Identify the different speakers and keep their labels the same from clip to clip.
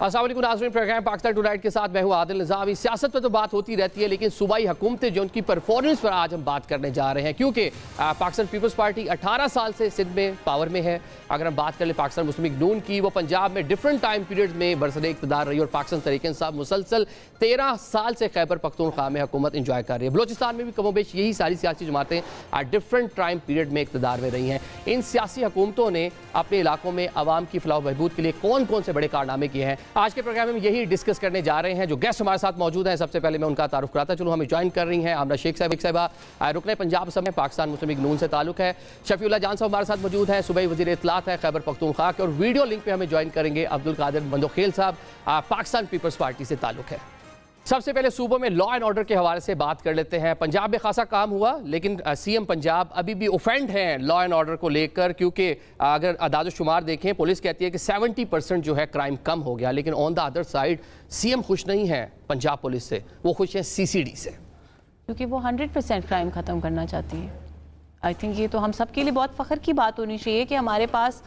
Speaker 1: अस्सलाम वालेकुम नाज़रीन, प्रोग्राम पाकिस्तान टुनाइट के साथ मैं हूं आदिल निज़ामी। सियासत पर तो बात होती रहती है, लेकिन सूबाई हुकूमतें जो उनकी परफॉर्मेंस पर आज हम बात करने जा रहे हैं, क्योंकि पाकिस्तान पीपल्स पार्टी 18 साल से सिंध में पावर में है। अगर हम बात कर लें पाकिस्तान मुस्लिम लीग नून की, वो पंजाब में डिफरेंट टाइम पीरियड में बरसरे इक़्तिदार रही और पाकिस्तान तहरीक-ए-इंसाफ मुसलसल 13 साल से खैबर पख्तूनख्वा में हुकूमत इंजॉय कर रही है। बलोचिस्तान में भी कमोबेश यही सारी सियासी जमातें डिफरेंट टाइम पीरियड में इक़्तिदार में रही हैं। इन सियासी हुकूमतों ने अपने इलाकों में आवाम की फलाह बहबूद के लिए कौन कौन से बड़े कारनामे किए हैं, आज के प्रोग्राम में यही डिस्कस करने जा रहे हैं। जो गेस्ट हमारे साथ मौजूद हैं, सबसे पहले मैं उनका तारुफ कराता चलूँ। हमें ज्वाइन कर रही हैं आमना शेख साहिबा, रुकने पंजाब असम में पाकिस्तान मुस्लिम लीग नून से ताल्लुक है। शफीउल्लाह जान साहब हमारे साथ मौजूद हैं, सूबाई वज़ीर इत्तलात है खैबर पख्तूनख्वा के, और वीडियो लिंक पे हमें ज्वाइन करेंगे अब्दुल कादिर बंदोखेल साहब, पाकिस्तान पीपल्स पार्टी से ताल्लुक है। सबसे पहले सूबों में लॉ एंड ऑर्डर के हवाले से बात कर लेते हैं। पंजाब में खासा काम हुआ, लेकिन सीएम पंजाब अभी भी ऑफेंड हैं लॉ एंड ऑर्डर को लेकर, क्योंकि अगर अदाद शुमार देखें, पुलिस कहती है कि 70% जो है क्राइम कम हो गया, लेकिन on the other side CM खुश नहीं है पंजाब पुलिस से, वो खुश है सीसीडी से,
Speaker 2: क्योंकि वो 100% क्राइम ख़त्म करना चाहती है। आई थिंक ये तो हम सब के लिए बहुत फ़ख्र की बात होनी चाहिए कि हमारे पास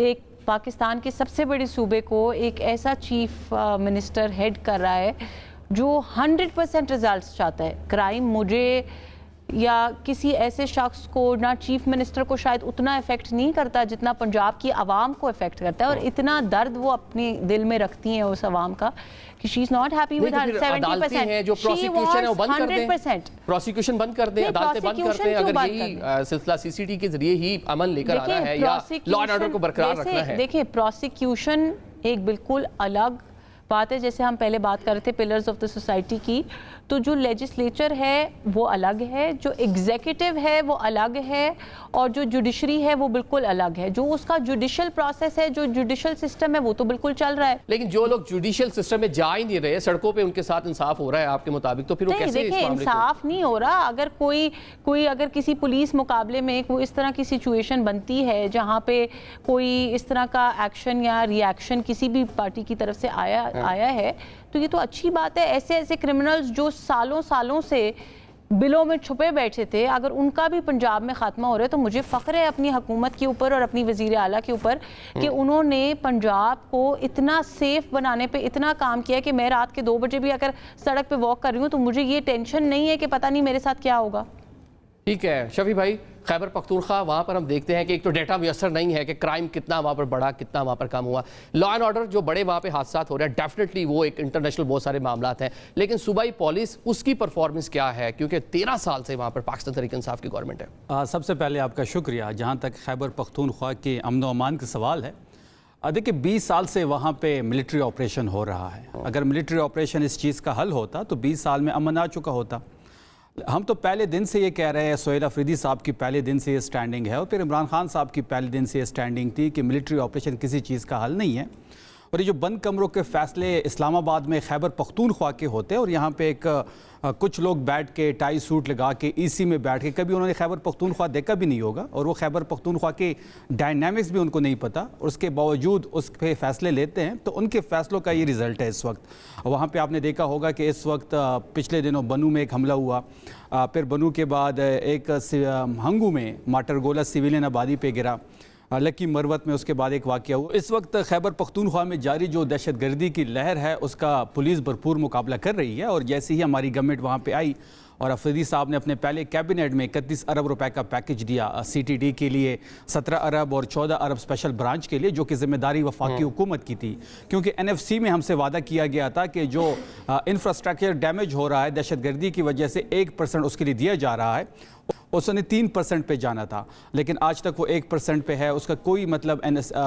Speaker 2: एक पाकिस्तान के सबसे बड़े सूबे को एक ऐसा चीफ मिनिस्टर हेड कर रहा है जो 100% रिजल्ट्स चाहता है। क्राइम मुझे या किसी ऐसे शख्स को, ना चीफ मिनिस्टर को शायद उतना इफेक्ट नहीं करता जितना पंजाब की आवाम को इफेक्ट करता है, और इतना दर्द वो अपने दिल में रखती हैं उस आवाम का कि she is not happy with 70%।
Speaker 1: जो प्रोसिक्यूशन है वो बंद कर दें, प्रोसिक्यूशन बंद कर दें, अदालतें बंद कर दें, अगर यही सिलसिला सीसीडी के जरिए ही अमन लेकर आना है या लॉ एंड ऑर्डर को बरकरार रखना है।
Speaker 2: देखिए, प्रोसिक्यूशन एक बिल्कुल अलग बात है। जैसे हम पहले बात कर रहे थे पिलर्स ऑफ द सोसाइटी की, तो जो लेजिस्लेचर है वो अलग है, जो एग्जीक्यूटिव है वो अलग है, और जो जुडिशरी है वो बिल्कुल अलग है। जो उसका जुडिशल प्रोसेस है, जो जुडिशल सिस्टम है, वो तो बिल्कुल चल रहा है।
Speaker 1: लेकिन जो लोग जुडिशल सिस्टम में जा ही नहीं रहे, सड़कों पे उनके साथ इंसाफ हो रहा है आपके मुताबिक, तो फिर वो कैसे
Speaker 2: देखिए, इंसाफ नहीं हो रहा। अगर कोई अगर किसी पुलिस मुकाबले में कोई इस तरह की सिचुएशन बनती है जहाँ पे कोई इस तरह का एक्शन या रिएक्शन किसी भी पार्टी की तरफ से आया है, तो ये तो अच्छी बात है। ऐसे क्रिमिनल्स जो सालों से बिलों में छुपे बैठे थे, अगर उनका भी पंजाब में खात्मा हो रहा है, तो मुझे फ़ख्र है अपनी हुकूमत के ऊपर और अपनी वज़ीर आला के ऊपर कि उन्होंने पंजाब को इतना सेफ बनाने पे इतना काम किया कि मैं रात के 2 बजे भी अगर सड़क पे वॉक कर रही हूँ तो मुझे ये टेंशन नहीं है कि पता नहीं मेरे साथ क्या होगा।
Speaker 1: ठीक है शफी भाई, खैबर पख्तूनख्वा वहाँ पर हम देखते हैं कि एक तो डेटा मुयसर नहीं है कि क्राइम कितना वहाँ पर बढ़ा, कितना वहाँ पर कम हुआ। लॉ एंड ऑर्डर जो बड़े वहाँ पे हादसा हो रहे हैं, डेफिनेटली वो एक इंटरनेशनल बहुत सारे मामला हैं, लेकिन सूबाई पुलिस उसकी परफॉर्मेंस क्या है, क्योंकि 13 साल से वहाँ पर पाकिस्तान तहरीक इंसाफ की गवर्नमेंट है।
Speaker 3: सबसे पहले आपका शुक्रिया। जहाँ तक खैबर पख्तूनख्वा के अमन व अमान का सवाल है, देखिए 20 साल से वहाँ पे मिलिट्री ऑपरेशन हो रहा है। अगर मिलिट्री ऑपरेशन इस चीज़ का हल होता तो 20 साल में अमन आ चुका होता। हम तो पहले दिन से ये कह रहे हैं, सोहेल अफरीदी साहब की पहले दिन से ये स्टैंडिंग है, और फिर इमरान खान साहब की पहले दिन से ये स्टैंडिंग थी कि मिलिट्री ऑपरेशन किसी चीज़ का हल नहीं है। और ये जो बंद कमरों के फ़ैसले इस्लामाबाद में खैबर पख्तूनख्वा के होते हैं, और यहाँ पे एक कुछ लोग बैठ के टाई सूट लगा के ईसी में बैठ के, कभी उन्होंने खैबर पख्तूनख्वा देखा भी नहीं होगा, और वो खैबर पख्तूनख्वा के डायनामिक्स भी उनको नहीं पता, और उसके बावजूद उस पर फैसले लेते हैं। तो उनके फ़ैसलों का ये रिज़ल्ट है इस वक्त। वहाँ पे आपने देखा होगा कि इस वक्त पिछले दिनों बनू में एक हमला हुआ, फिर बनू के बाद एक हंगू में माटरगोला सिविलियन आबादी पे गिरा, लकी मरवत में उसके बाद एक वाक़या हुआ। इस वक्त खैबर पख्तूनख्वा में जारी जो दहशतगर्दी की लहर है, उसका पुलिस भरपूर मुकाबला कर रही है। और जैसे ही हमारी गवर्नमेंट वहाँ पे आई और अफरीदी साहब ने अपने पहले कैबिनेट में 31 अरब रुपए का पैकेज दिया CTD के लिए, 17 अरब और 14 अरब स्पेशल ब्रांच के लिए, जो कि ज़िम्मेदारी वफाकी हुकूमत की थी, क्योंकि NFC में हमसे वादा किया गया था कि जो इंफ्रास्ट्रक्चर डैमेज हो रहा है दहशतगर्दी की वजह से 1% उसके लिए दिया जा रहा है, उसने 3% पे जाना था, लेकिन आज तक वो 1% पे है। उसका कोई मतलब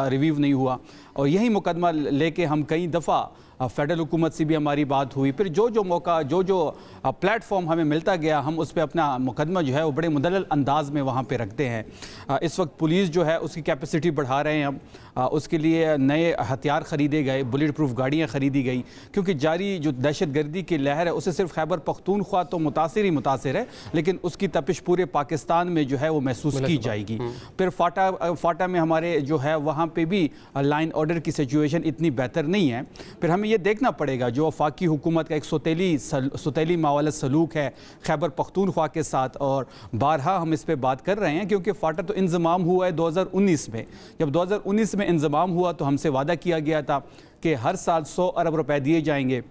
Speaker 3: रिव्यू नहीं हुआ, और यही मुकदमा लेके हम कई दफ़ा फेडरल हुकूमत से भी हमारी बात हुई। फिर जो मौका, जो प्लेटफॉर्म हमें मिलता गया, हम उस पर अपना मुकदमा जो है वो बड़े मुदल्लल अंदाज में वहाँ पे रखते हैं। इस वक्त पुलिस जो है उसकी कैपेसिटी बढ़ा रहे हैं हम, उसके लिए नए हथियार ख़रीदे गए, बुलेट प्रूफ गाड़ियाँ ख़रीदी गई, क्योंकि जारी जो दहशतगर्दी की लहर है उससे सिर्फ खैबर पख्तूनख्वा तो मुतासिर ही मुतासिर है, लेकिन उसकी तपिश पूरे पाकिस्तान में जो है वो महसूस की जाएगी। फिर फाटा में हमारे जो है वहाँ पर भी लाइन ऑर्डर की सिचुएशन इतनी बेहतर नहीं है। फिर हमें हमें ये देखना पड़ेगा जो वफाकी हुकूमत का एक सुतीली मावाला सलूक है खैबर पख्तूनख्वा के साथ, और बारहा हम इस पर बात कर रहे हैं क्योंकि फाटा तो इंजमाम हुआ है 2019 में। जब 2019 में इंजमाम हुआ तो हमसे वादा किया गया था कि हर साल 100 अरब रुपए दिए जाएंगे।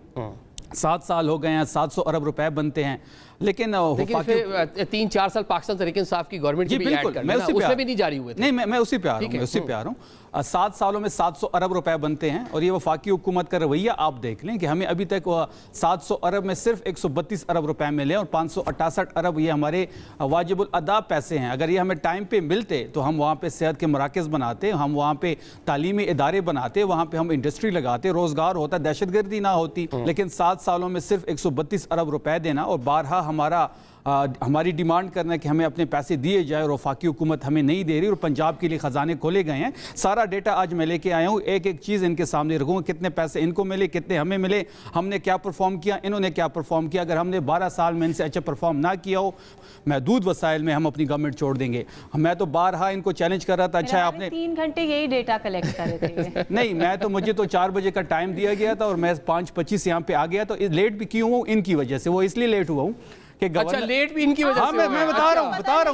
Speaker 3: 7 साल हो गए हैं, 700 अरब रुपए बनते हैं, लेकिन
Speaker 1: 3-4 साल पाकिस्तान तहरीक इंसाफ की गवर्नमेंट की भी ऐड कर लेना, उसमें भी नहीं जारी हुए थे।
Speaker 3: नहीं, मैं उसी पे आ रहा हूँ। 7 सालों में 700 अरब रुपए बनते हैं, और ये वफाकी हुकूमत का रवैया आप देख लें कि हमें अभी तक 700 अरब में सिर्फ 132 अरब रुपए मिले, और 568 अरब ये हमारे वाजिबुल अदा पैसे हैं। अगर ये हमें टाइम पे मिलते तो हम वहाँ पे सेहत के मराकज़ बनाते, हम वहाँ पे तालीमी इदारे बनाते, वहाँ पे हम इंडस्ट्री लगाते, रोज़गार होता, दहशतगर्दी ना होती। लेकिन 7 सालों में सिर्फ 132 अरब रुपए देना, और बारहा हमारी डिमांड करना है कि हमें अपने पैसे दिए जाए, और वफाकी हुकूमत हमें नहीं दे रही, और पंजाब के लिए ख़जाने खोले गए हैं। सारा डेटा आज मैं लेके आया हूँ, एक एक चीज़ इनके सामने रखूँगा, कितने पैसे इनको मिले, कितने हमें मिले, हमने क्या परफॉर्म किया, इन्होंने क्या परफॉर्म किया। अगर हमने 12 साल में इनसे अच्छा परफॉर्म ना किया हो, महदूद वसाइल में हम अपनी गवर्नमेंट छोड़ देंगे। मैं तो बारहा इनको चैलेंज कर रहा था, अच्छा है आपने
Speaker 2: 3 घंटे यही डेटा कलेक्ट कर रहे थे।
Speaker 3: नहीं, मुझे तो 4 बजे का टाइम दिया गया था, और मैं 5:25 यहाँ पे आ गया। तो लेट भी क्यों हूँ, इनकी वजह से, वो इसलिए लेट हुआ हूँ कि
Speaker 1: अच्छा, लेट भी इनकी वजह से।
Speaker 3: मैं बता रहा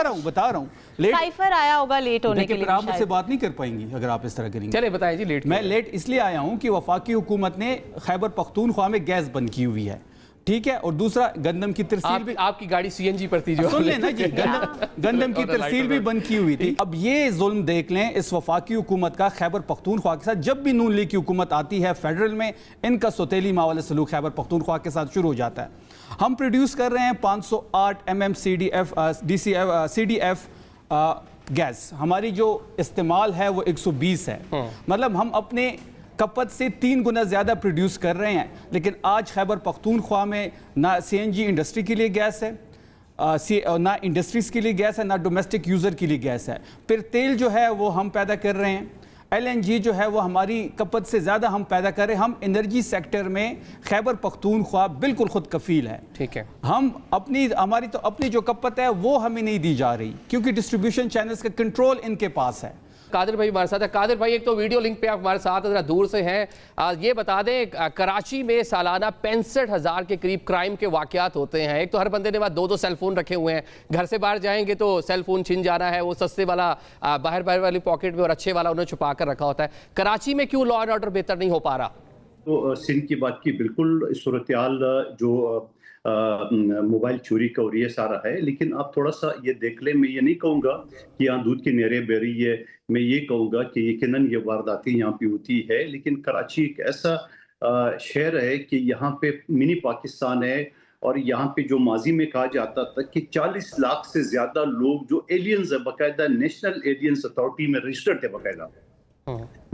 Speaker 3: हूँ लेट
Speaker 2: साइफर आया होगा लेट होने के लिए।
Speaker 3: आप मुझसे बात नहीं कर पाएंगी अगर आप इस तरह करेंगे।
Speaker 1: चले बताएं जी।
Speaker 3: मैं लेट इसलिए आया हूँ कि वफाकी हुकूमत ने खैबर पख्तूनख्वा में गैस बंद की हुई है, ठीक है, और दूसरा गंदम की तरसील भी,
Speaker 1: आपकी गाड़ी सीएनजी पर थी जो,
Speaker 3: सुन लेना जी, गंदम की तरसील भी बंद की हुई थी। अब ये जुल्म देख लें इस वफाकी हुकूमत का खैबर पख्तूनख्वा के साथ। जब भी नून लीग की हुकूमत आती है फेडरल में, इनका सुतीली मावाला सलूक खैबर पख्तूनख्वा के साथ शुरू हो जाता है। हम प्रोड्यूस कर रहे हैं 508 mm CDF गैस, हमारी जो इस्तेमाल है वो 120 है, मतलब हम अपने खपत से 3 गुना ज़्यादा प्रोड्यूस कर रहे हैं। लेकिन आज खैबर पख्तूनख्वा में ना CNG इंडस्ट्री के लिए गैस है, ना इंडस्ट्रीज़ के लिए गैस है, ना डोमेस्टिक यूज़र के लिए गैस है। फिर तेल जो है वो हम पैदा कर रहे हैं, LNG जो है वो हमारी खपत से ज़्यादा हम पैदा कर रहे हैं। हम एनर्जी सेक्टर में खैबर पख्तूनख्वा बिल्कुल खुद कफील है,
Speaker 1: ठीक है।
Speaker 3: हमारी तो अपनी जो खपत है वो हमें नहीं दी जा रही, क्योंकि डिस्ट्रीब्यूशन चैनल्स का कंट्रोल इनके पास है।
Speaker 1: कादिर भाई हमारे साथ है। कादिर भाई, एक तो वीडियो लिंक पे आप हमारे साथ जरा दूर से हैं, ये बता दें कराची में सालाना 65,000 के करीब क्राइम के वाकयात होते हैं। एक तो हर बंदे ने वहाँ 2-2 सेल फोन रखे हुए हैं, घर से बाहर जाएंगे तो सेल फोन छिन जाना है, वो सस्ते वाला बाहर वाली पॉकेट में और अच्छे वाला उन्हें छुपा कर रखा होता है। कराची में क्यों लॉ एंड ऑर्डर बेहतर नहीं हो पा रहा?
Speaker 4: तो सिंध की बात की बिल्कुल सूरत-ए-हाल जो मोबाइल चोरी का और ये सारा है, लेकिन आप थोड़ा सा ये देख लें। मैं ये नहीं कहूँगा कि यहाँ दूध की नहरें बह रही है, मैं ये कहूँगा कि यकीनन ये वारदातें यहाँ पे होती है, लेकिन कराची एक ऐसा शहर है कि यहाँ पे मिनी पाकिस्तान है, और यहाँ पे जो माजी में कहा जाता था कि 40 लाख से ज्यादा लोग जो एलियंस है, बाकायदा नेशनल एलियंस अथॉरिटी में रजिस्टर्ड है बाकायदा।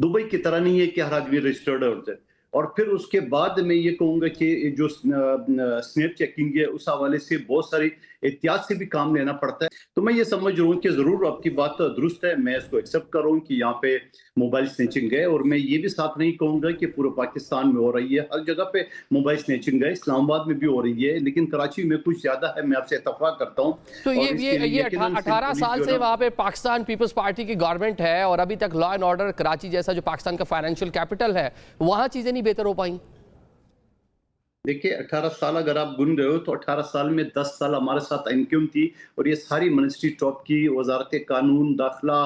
Speaker 4: दुबई की तरह नहीं है कि हर आदमी रजिस्टर्ड है। और फिर उसके बाद मैं ये कहूँगा कि जो स्नैप चेकिंग है उस हवाले से बहुत सारी एहतियात से भी काम लेना पड़ता है। तो मैं ये समझ रहा हूँ कि ज़रूर आपकी बात दुरुस्त है, मैं इसको एक्सेप्ट कर रहा हूँ कि यहाँ पे मोबाइल स्नैचिंग है, और मैं ये भी साथ नहीं कहूँगा कि पूरे पाकिस्तान में हो रही है, हर जगह पे मोबाइल स्नैचिंग है, इस्लामाबाद में भी हो रही है, लेकिन कराची में कुछ ज़्यादा है, मैं आपसे इत्तफाक करता हूँ।
Speaker 1: तो ये 18 साल से वहाँ पे पाकिस्तान पीपल्स पार्टी की गवर्नमेंट है, और अभी तक लॉ एंड ऑर्डर कराची जैसा जो पाकिस्तान का फाइनेंशियल कैपिटल है वहाँ चीज़ें नहीं बेहतर हो पाई।
Speaker 4: देखिए 18 साल अगर आप गुन रहे हो तो 18 साल में 10 साल हमारे साथ इनकम थी, और ये सारी मिनिस्ट्री टॉप की, वजारत कानून, दाखिला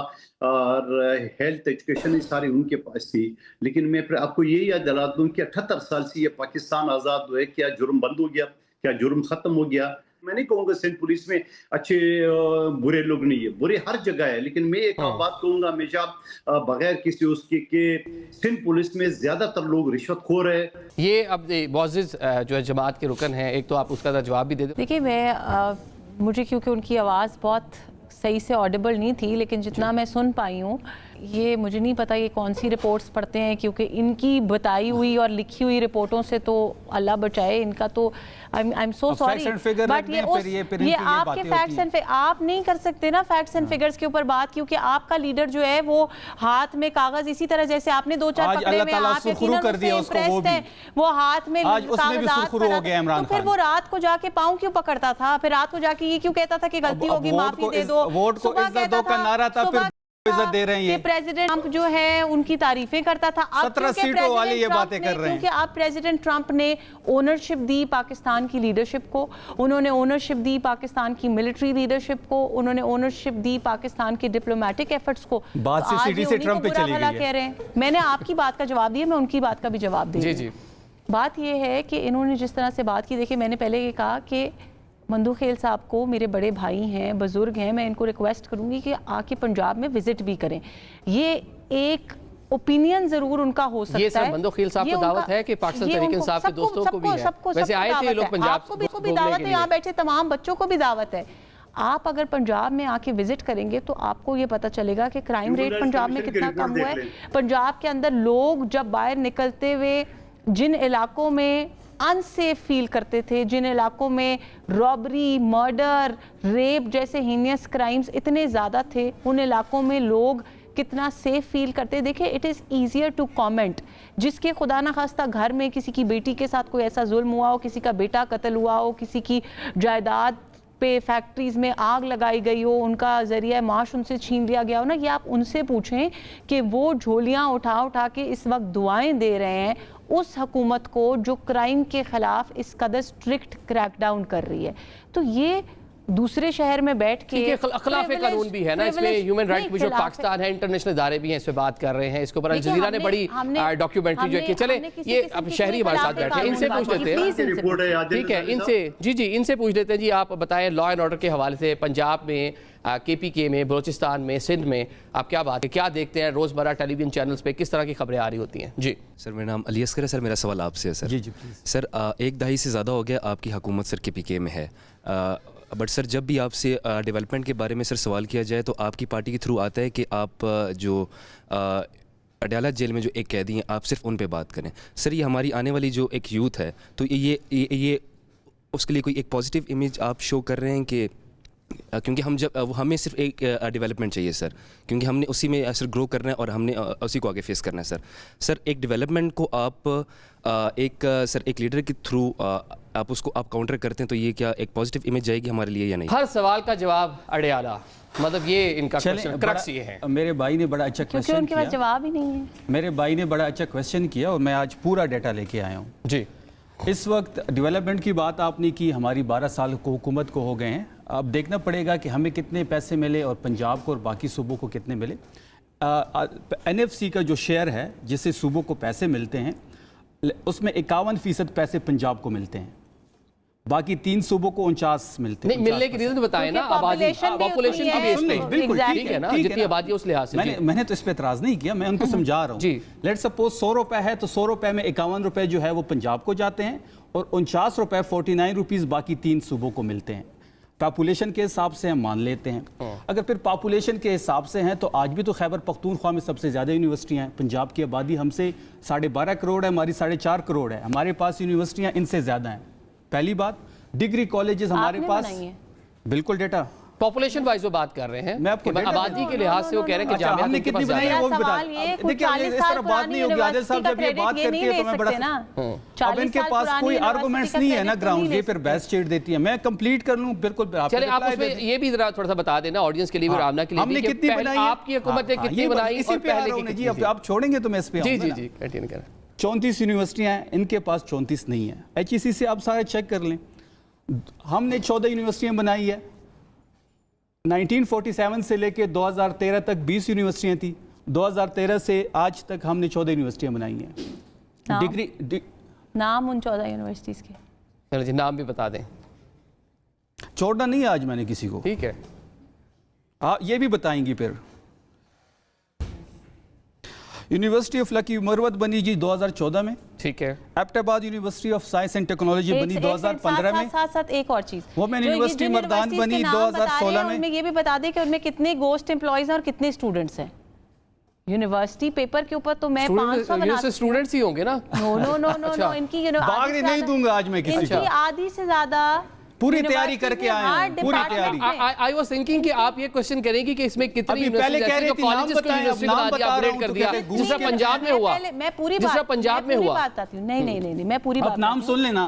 Speaker 4: और हेल्थ एजुकेशन, ये सारी उनके पास थी। लेकिन मैं आपको ये याद दिला दूं कि 78 साल से ये पाकिस्तान आज़ाद हुए, क्या जुर्म बंद हो गया, क्या जुर्म खत्म हो गया? मैं नहीं कहूँगा सिंध पुलिस में अच्छे बुरे लोग नहीं है, बुरे हर जगह है, लेकिन मैं एक बात कहूँगा हमेशा बगैर किसी उसके कि सिंध पुलिस में ज्यादातर लोग रिश्वतखोर है।
Speaker 1: ये अब मोअज़्ज़िज़ जो है जमात के रुकन हैं, एक तो आप उसका जवाब भी दे दें।
Speaker 2: देखिए मुझे क्योंकि उनकी आवाज़ बहुत सही से ऑडिबल नहीं थी, लेकिन जितना मैं सुन पाई हूँ, ये मुझे नहीं पता ये कौन सी रिपोर्ट्स पढ़ते हैं, क्योंकि इनकी बताई हुई और लिखी हुई रिपोर्टों से तो अल्लाह बचाए, इनका तो I am so sorry, but ये आपके फैक्ट्स एंड आप नहीं कर सकते ना फैक्ट्स एंड फिगर्स के ऊपर बात, क्योंकि आपका लीडर जो है वो हाथ में कागज, इसी तरह जैसे आपने 2-4 पकड़े में आप इम्प्रेस्ड हैं, वो हाथ में कागजात, तो फिर वो रात को जाके पाँव क्यों पकड़ता था? फिर रात को जाके ये क्यों कहता था कि गलती होगी माफी दे दो?
Speaker 3: वोट को इज्जत दो का नारा था, फिर इज्जत दे रहे हैं ये।
Speaker 2: प्रेसिडेंट ट्रंप जो है उनकी तारीफें करता था।
Speaker 3: 17 सीटों वाली ये बातें कर रहे हैं
Speaker 2: क्योंकि आप प्रेसिडेंट ट्रंप ने ओनरशिप दी पाकिस्तान की लीडरशिप को, उन्होंने ओनरशिप दी पाकिस्तान की मिलिट्री लीडरशिप को, उन्होंने ओनरशिप दी पाकिस्तान के डिप्लोमेटिक एफर्ट्स को।
Speaker 3: बात से सीढ़ी से ट्रंप पे चली गई है।
Speaker 2: कह रहे हैं, मैंने आपकी बात का जवाब दिया, मैं उनकी बात का भी जवाब दे रही हूं। बात यह है कि इन्होंने जिस तरह से बात की, देखिए मैंने पहले ये कहा कि मंदू खेल साहब को, मेरे बड़े भाई हैं, बुजुर्ग हैं, मैं इनको रिक्वेस्ट करूंगी कि आके पंजाब में विजिट भी करें। ये एक ओपिनियन जरूर उनका हो सकता है।
Speaker 1: ये सर मंदू खेल साहब को दावत है कि पाकिस्तान तहरीक इंसाफ के दोस्तों को भी है, वैसे आए थे लोग पंजाब
Speaker 2: को भी दावत है, यहाँ बैठे तमाम बच्चों को भी दावत है। आप अगर पंजाब में आके विजिट करेंगे तो आपको ये पता चलेगा कि क्राइम रेट पंजाब में कितना कम हुआ है। पंजाब के अंदर लोग जब बाहर निकलते हुए जिन इलाकों में अनसेफ फील करते थे, जिन इलाकों में रॉबरी, मर्डर, रेप जैसे हीनियस क्राइम्स इतने ज़्यादा थे, उन इलाकों में लोग कितना सेफ फील करते। देखिए it is easier to comment, जिसके खुदा ना खास्ता घर में किसी की बेटी के साथ कोई ऐसा जुल्म हुआ हो, किसी का बेटा कत्ल हुआ हो, किसी की जायदाद पे फैक्ट्रीज में आग लगाई गई हो, उनका जरिया माश उनसे छीन लिया गया हो ना, ये आप उनसे पूछें कि वो झोलियाँ उठा उठा के इस वक्त दुआएं दे रहे हैं उस हुकूमत को जो क्राइम के खिलाफ इस कदर स्ट्रिक्ट क्रैकडाउन कर रही है। तो ये दूसरे शहर में बैठ के
Speaker 1: खिलाफ कानून भी है ना, इसमें human right commission of Pakistan है, इंटरनेशल इदारे भी हैं, इस पे बात कर रहे हैं। इसके ऊपर अल जजीरा ने बड़ी डॉक्यूमेंट्री जो है कि चले ये अब शहरी हमारे साथ बैठे हैं, इनसे पूछ लेते हैं। ठीक है, इनसे जी इनसे पूछ लेते हैं। जी आप बताएं लॉ एंड ऑर्डर के हवाले से पंजाब में, KPK में, बलोचिस्तान में, सिंध में आप क्या बात है, क्या देखते हैं रोज़मर्रा टेलीविजन चैनल्स पे किस तरह की खबरें आ रही होती हैं? जी
Speaker 5: सर, मेरा नाम अली अस्कर है सर। मेरा सवाल आपसे है सर।
Speaker 3: जी
Speaker 5: सर, एक दहाई से ज़्यादा हो गया आपकी हुकूमत सर KPK में है, बट सर जब भी आपसे डेवलपमेंट के बारे में सर सवाल किया जाए तो आपकी पार्टी के थ्रू आता है कि आप जो अडयाला जेल में जो एक कैदी हैं आप सिर्फ उन पे बात करें। सर ये हमारी आने वाली जो एक यूथ है तो ये उसके लिए कोई एक पॉजिटिव इमेज आप शो कर रहे हैं कि क्योंकि हमें सिर्फ एक डेवलपमेंट चाहिए सर, क्योंकि हमने उसी में सर ग्रो करना है और हमने उसी को आगे फेस करना है सर एक डेवलपमेंट को आप एक लीडर के थ्रू आप उसको काउंटर करते हैं तो ये क्या एक पॉजिटिव इमेज जाएगी हमारे लिए या नहीं?
Speaker 1: हर सवाल का जवाब अडयाला, मतलब ये इनका क्वेश्चन क्रक्स ये है।
Speaker 3: मेरे भाई ने बड़ा अच्छा क्वेश्चन किया,
Speaker 2: उनके पास जवाब ही नहीं है।
Speaker 3: मेरे भाई ने बड़ा अच्छा क्वेश्चन किया और मैं आज पूरा डेटा लेके आया हूँ।
Speaker 1: जी
Speaker 3: इस वक्त डेवलपमेंट की बात आपने की, हमारी 12 साल को हुकूमत को हो गए हैं। अब देखना पड़ेगा कि हमें कितने पैसे मिले और पंजाब को और बाकी सूबों को कितने मिले। NFC का जो शेयर है जिससे सूबों को पैसे मिलते हैं उसमें 51% पैसे पंजाब को मिलते हैं, बाकी 3 सूबों को 49 मिलते हैं।
Speaker 1: नहीं मिलने की रीजन बताएं ना, आबादी पॉपुलेशन की बेस पे,
Speaker 3: बिल्कुल
Speaker 1: ठीक है ना, जितनी आबादी उस लिहाज से।
Speaker 3: मैंने तो इस पे एतराज नहीं किया, मैं उनको समझा रहा हूँ। लेट सपोज 100 रुपए है तो 100 रुपए में 51 रुपए जो है वो पंजाब को जाते हैं और 49 रुपए 49 रुपीज बाकी 3 सूबों को मिलते हैं। पॉपुलेशन के हिसाब से हम मान लेते हैं। अगर फिर पॉपुलेशन के हिसाब से हैं तो आज भी तो खैबर पख्तूनख्वा में सबसे ज़्यादा यूनिवर्सिटियाँ हैं। पंजाब की आबादी हमसे 12.5 करोड़ है, हमारी 4.5 करोड़ है, हमारे पास यूनिवर्सिटियाँ इनसे ज़्यादा हैं। पहली बात, डिग्री कॉलेजेस हमारे पास, बिल्कुल डेटा
Speaker 1: पॉपुलेशन वाइज वो बात कर रहे हैं,
Speaker 3: मैं आपको
Speaker 1: आबादी के लिहाज से वो कह रहे हैं कि
Speaker 3: हमने कितनी बनाई है वो भी बता। देखिए इस तरह बात नहीं होगी, आदिल साहब जब ये बात करती है तो मैं बड़ा अब इनके पास कोई आर्गुमेंट्स नहीं है ना ग्राउंड, ये फिर बहस छेड़ देती है। मैं कंप्लीट कर लूं, बिल्कुल।
Speaker 1: चलिए आप उसमें ये भी जरा थोड़ा सा बता देना ऑडियंस के लिए और आमना के लिए,
Speaker 3: हमने कितनी बनाई,
Speaker 1: आपकी हुकूमत ने कितनी बनाई और पहले की
Speaker 3: जी। आप छोड़ेंगे तो मैं इस पे
Speaker 1: जी कंटिन्यू करें।
Speaker 3: 34 यूनिवर्सिटियां हैं, इनके पास 34 नहीं है। HEC से आप सारे चेक कर लें, हमने 14 यूनिवर्सिटियां बनाई है। 1947 से लेके 2013 तक 20 यूनिवर्सिटियां थी, 2013 से आज तक हमने 14 यूनिवर्सिटियां बनाई हैं। डिग्री
Speaker 2: नाम उन 14 यूनिवर्सिटीज के,
Speaker 1: चलो जी नाम भी बता दें।
Speaker 3: छोड़ना नहीं आज मैंने किसी को,
Speaker 1: ठीक है।
Speaker 3: ये भी बताएंगी फिर। यूनिवर्सिटी ऑफ लकी मरवत बनी जी 2014 में,
Speaker 1: ठीक है।
Speaker 3: Abbottabad university of science and technology बनी 2015 में।
Speaker 2: साथ एक और चीज,
Speaker 3: वुमेन यूनिवर्सिटी मर्दान बनी 2016 में।
Speaker 2: उनमें ये भी बता दें कि उनमें कितने गोस्ट एम्प्लॉइज हैं और कितने स्टूडेंट्स हैं। यूनिवर्सिटी पेपर के ऊपर तो मैं 500 बना,
Speaker 1: स्टूडेंट्स ही होंगे ना।
Speaker 2: नो इनकी
Speaker 3: बाग नहीं दूंगा आज मैं किसी का।
Speaker 2: आधी से ज्यादा
Speaker 3: पूरी तैयारी करके आए हैं, पूरी तैयारी।
Speaker 1: आई वाज थिंकिंग कि आप ये क्वेश्चन करेंगी कि इसमें कितनी
Speaker 3: अभी पहले कह रही थी नाम बताएं, अब नाम बता रहा
Speaker 1: अपग्रेड कर दिया, जिस तरह पंजाब में हुआ,
Speaker 2: मैं पूरी
Speaker 1: जिस तरह पंजाब में हुआ।
Speaker 2: बात आती हूँ, नहीं मैं पूरी
Speaker 3: अब
Speaker 2: बात
Speaker 3: नाम सुन लेना।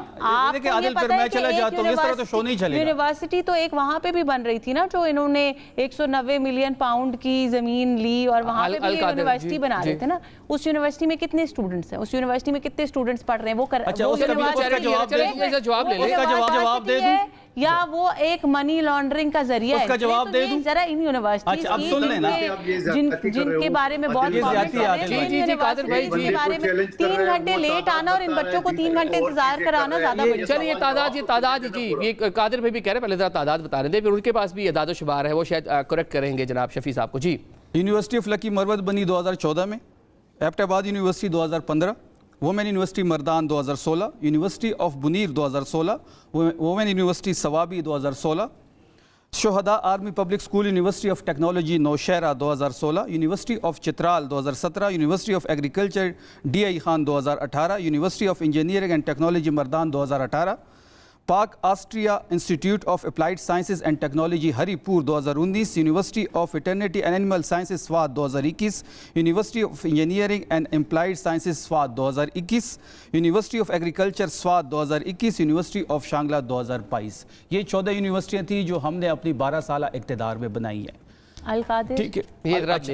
Speaker 3: देखिए आदिल, फिर मैं चला जाता हूँ, इस तरह तो शो नहीं चलेगा।
Speaker 2: यूनिवर्सिटी तो एक वहां पे भी बन रही थी ना, जो इन्होंने 190 मिलियन पाउंड की जमीन ली और वहां पे भी यूनिवर्सिटी बना रहे थे ना। उस यूनिवर्सिटी में कितने स्टूडेंट्स हैं, उस यूनिवर्सिटी में कितने स्टूडेंट्स पढ़ रहे हैं, वो कर
Speaker 3: अच्छा,
Speaker 2: वो
Speaker 3: उसका
Speaker 2: यूनिवर्सिटी
Speaker 3: जवाब ले ले,
Speaker 2: उसका
Speaker 3: जवाब दे दूं,
Speaker 2: या वो एक मनी लॉन्ड्रिंग का जरिया है,
Speaker 3: उसका जवाब दे दूं।
Speaker 2: जरा इन यूनिवर्सिटीज
Speaker 3: अच्छा, अब सुन लेना,
Speaker 2: जिनके बारे में बहुत
Speaker 3: जी
Speaker 1: कादिर भाई जी,
Speaker 2: के बारे में 3 घंटे लेट आना और इन बच्चों को 3 घंटे इंतजार कराना ज्यादा बड़ी
Speaker 1: चलिए तादाद जी, ये कादिर भाई भी कह रहे, पहले जरा तादाद बता रहे थे, फिर उनके पास भी अदाद शुमार है, वो शायद करेक्ट करेंगे जनाब शफी साहब को। जी,
Speaker 3: यूनिवर्सिटी ऑफ लकी मरवत बनी 2014 में, Abbottabad university 2015, women university Mardan 2016, university of Buner 2016, women university Swabi 2016, शोहदा army public school university of technology Nowshera 2016, university of Chitral 2017, university of agriculture DI Khan 2018, university of engineering and technology Mardan 2018, Pak Austria institute of applied sciences and technology Haripur 2019, university of veterinary and animal sciences Swat 2021, university of engineering and applied sciences Swat 2021, university of agriculture Swat 2021, university of Shangla 2022। ये 14 यूनिवर्सिटियाँ थी जो हमने अपनी 12 साल इक़्तिदार में बनाई हैं।
Speaker 2: अल-कादिर,
Speaker 3: ठीक है,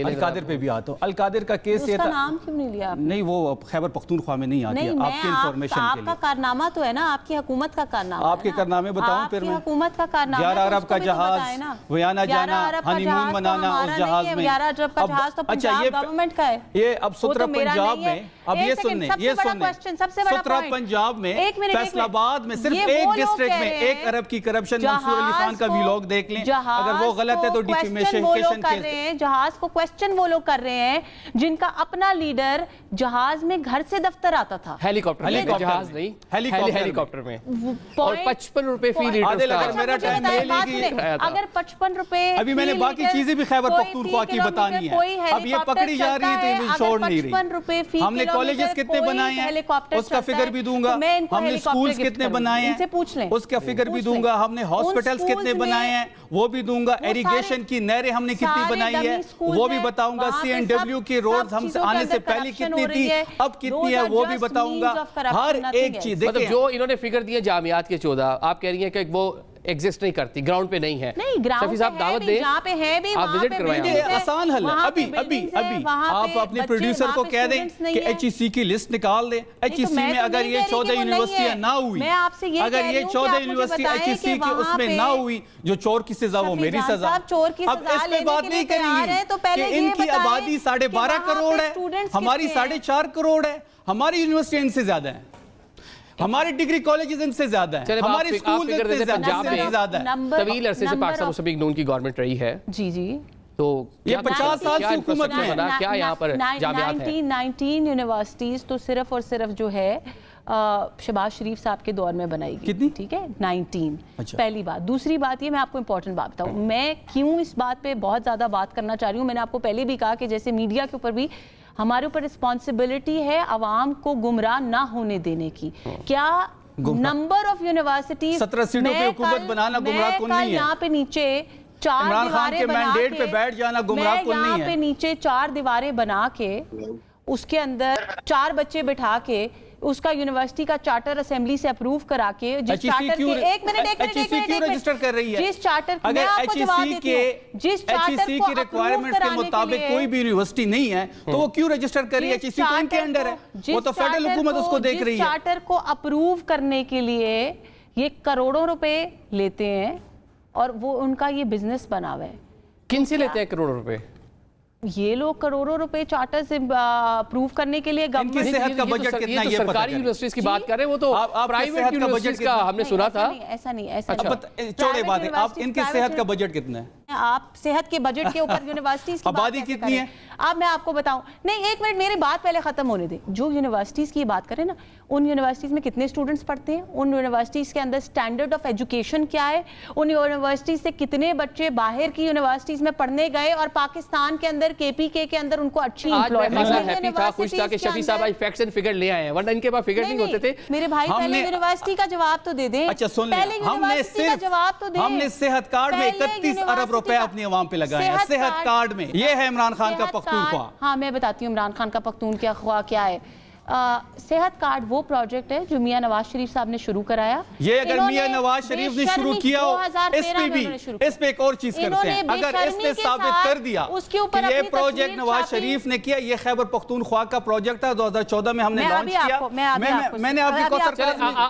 Speaker 3: अल-कादिर पे भी आता हूँ। अल-कादिर का केस ये
Speaker 2: था, नाम क्यों नहीं लिया आपने?
Speaker 3: नहीं, वो खैबर पख्तूनख्वा में नहीं आती है, आपकी इंफॉर्मेशन के लिए।
Speaker 2: आपका कारनामा तो है ना, आपकी हुकूमत का कारनामा।
Speaker 3: आपके कारनामे बताऊं फिर मैं?
Speaker 2: हुकूमत का कारनामा
Speaker 3: 11 अरब का जहाज, वियना जाना, हनीमून मनाना उस जहाज में।
Speaker 2: 11 अरब का जहाज तो पंजाब गवर्नमेंट का है।
Speaker 3: ये अब सुतरा पंजाब में, अब ये सुनने, सुतरा पंजाब में फैसलाबाद में सिर्फ एक डिस्ट्रिक्ट में 1 अरब की करप्शन, मंसूर अली खान का व्लॉग देख लें, अगर वो गलत है तो डिफेमेशन केस।
Speaker 2: जहाज को क्वेश्चन वो लोग कर रहे हैं जिनका अपना लीडर जहाज में घर से दफ्तर आता था,
Speaker 1: हेलीकॉप्टर जहाज नहीं, हेलीकॉप्टर में, और 55 रुपए फी लीटर।
Speaker 2: अगर 55 रुपए,
Speaker 3: अभी मैंने बाकी चीजें भी खैबर पख्तूनख्वा की बतानी है, अब ये पकड़ी जा रही है तो ये छोड़ नहीं रही। हमने कॉलेजेस कितने बनाए हैं उसका फिगर भी दूंगा, हमने स्कूल्स कितने बनाए हैं
Speaker 2: पूछ लें,
Speaker 3: उसका फिगर भी दूंगा, हमने हॉस्पिटल्स कितने बनाए हैं वो भी दूंगा, इरिगेशन की नहरें हमने कितनी बनाई है वो भी बताऊंगा, CNW की रोड्स हमसे आने से पहले कितनी थी अब कितनी है वो भी बताऊंगा, हर एक चीज।
Speaker 1: मतलब जो इन्होंने फिगर दिए जामियात के 14, आप कह रही हैं कि वो एग्जिस्ट नहीं करती, ग्राउंड पे नहीं है।
Speaker 2: नहीं, ग्राउंड पे
Speaker 1: साहब दावत दें,
Speaker 2: जहाँ पे है भी
Speaker 3: आप विजिट करवाएं, आसान हल है। अभी आप अपने प्रोड्यूसर को कह दें कि HEC की लिस्ट निकाल दें। HEC में अगर ये 14 यूनिवर्सिटियां ना हुई, अगर ये 14 यूनिवर्सिटी HEC की उसमें ना हुई, जो चोर की सजा वो मेरी सजा। अब इस पे बात नहीं करेंगे कि इनकी आबादी 12.5 करोड़ है, हमारी 4.5 करोड़ है, हमारी यूनिवर्सिटी इनसे ज्यादा है, हमारे डिग्री कॉलेजेस इनसे ज्यादा है, हमारे स्कूल इनसे ज्यादा है।
Speaker 1: तवील अरसे से पाकिस्तान मुस्लिम लीग नून की गवर्नमेंट रही है।
Speaker 2: जी
Speaker 1: तो
Speaker 3: ये 50 साल से हुकूमत में है।
Speaker 1: क्या यहाँ पर जामियात है?
Speaker 2: 19 यूनिवर्सिटीज तो सिर्फ और सिर्फ जो है शहबाज शरीफ साहब के दौर में बनाई गई।
Speaker 3: कितनी?
Speaker 2: ठीक है, 19।
Speaker 3: अच्छा।
Speaker 2: पहली बात। दूसरी बात ये, मैं आपको इंपॉर्टेंट बात बताऊँ, मैं क्यों इस बात पे बहुत ज़्यादा बात करना चाह रही हूँ। मैंने आपको पहले भी कहा कि जैसे मीडिया के ऊपर भी हमारे ऊपर रिस्पॉन्सिबिलिटी है आवाम को गुमराह ना होने देने की। क्या नंबर ऑफ यूनिवर्सिटीज,
Speaker 3: 17 सीटों पे हुकूमत बनाना गुमराह कुन नहीं है।
Speaker 2: यहाँ पे नीचे 4
Speaker 3: इमरान खान के मैंडेट पे बैठ जाना गुमराह कुन नहीं है।
Speaker 2: यहाँ पे नीचे 4 दीवारें बना के उसके अंदर 4 बच्चे बिठा के उसका यूनिवर्सिटी का चार्टर असेंबली से अप्रूव करा के, जिस चार्टर के एक मिनट
Speaker 3: रजिस्टर कर रही है,
Speaker 2: जिस चार्टर
Speaker 3: अगर HEC की रिक्वायरमेंट्स के मुताबिक कोई भी यूनिवर्सिटी नहीं है तो वो क्यों रजिस्टर कर रही है? HEC तो इनके अंडर है, वो तो फेडरल हुकूमत उसको देख रही है।
Speaker 2: चार्टर को अप्रूव करने के लिए ये करोड़ों रुपए लेते हैं और वो उनका ये बिजनेस बना हुआ है।
Speaker 1: किन से लेते हैं करोड़ों रुपए?
Speaker 2: ये लोग करोड़ों रुपए चार्टर से अप्रूव करने के लिए
Speaker 3: इनकी सेहत का बजट कितना है ये पता
Speaker 1: सरकारी यूनिवर्सिटीज की बात कर रहे हैं, वो तो प्राइवेट यूनिवर्सिटीज का हमने सुना था।
Speaker 2: ऐसा नहीं
Speaker 3: छोड़े बात है, आप इनकी सेहत का बजट कितना है?
Speaker 2: आप सेहत के बजट के ऊपर यूनिवर्सिटीज की
Speaker 3: आबादी
Speaker 2: बात कैसे
Speaker 3: कितनी
Speaker 2: करें? अब मैं आपको बताऊं, नहीं एक मिनट मेरी बात पहले खत्म होने दें। जो यूनिवर्सिटीज की बात करें ना, उन यूनिवर्सिटीज में कितने स्टूडेंट्स पढ़ते हैं, उन यूनिवर्सिटीज के अंदर स्टैंडर्ड ऑफ एजुकेशन क्या है, उन यूनिवर्सिटीज से कितने बच्चे बाहर की यूनिवर्सिटीज में पढ़ने गए और पाकिस्तान के अंदर KPK के अंदर उनको अच्छी
Speaker 1: आज मैं
Speaker 2: एम्प्लॉयमेंट
Speaker 1: खासा हैप्पी था, खुश था कि शफी साहब आज फैक्ट्स एंड फिगर ले आए हैं, वरना इनके पास फिगर नहीं होते थे।
Speaker 2: मेरे भाई पहले यूनिवर्सिटी का जवाब तो दे दें।
Speaker 3: अच्छा सुन
Speaker 2: पहले
Speaker 3: लें, हमने
Speaker 2: यूनिवर्सिटी का जवाब तो दें।
Speaker 3: हमने सेहत कार्ड में
Speaker 2: पहले
Speaker 3: 31 अरब
Speaker 2: यूनिवर्सिटी
Speaker 3: रुपए
Speaker 2: का-
Speaker 3: अपनी आवाम पे लगाए हैं। सेहत कार्ड में ये है इमरान खान का
Speaker 2: सेहत
Speaker 3: पख्तूनख्वा।
Speaker 2: कार्ड- हाँ मैं बताती हूँ इमरान खान का पख्तूनख्वा क्या है। सेहत कार्ड वो प्रोजेक्ट है जो मियां नवाज शरीफ साहब ने शुरू कराया।
Speaker 3: ये अगर मियां नवाज शरीफ ने शुरू किया हो, इस पे भी इस पे एक और चीज करते हैं, अगर इसने साबित कर दिया
Speaker 2: उसके ऊपर
Speaker 3: कि ये प्रोजेक्ट नवाज शरीफ ने किया, ये खैबर पख्तूनख्वा का प्रोजेक्ट था, 2014 में हमने लॉन्च किया। मैंने आपकी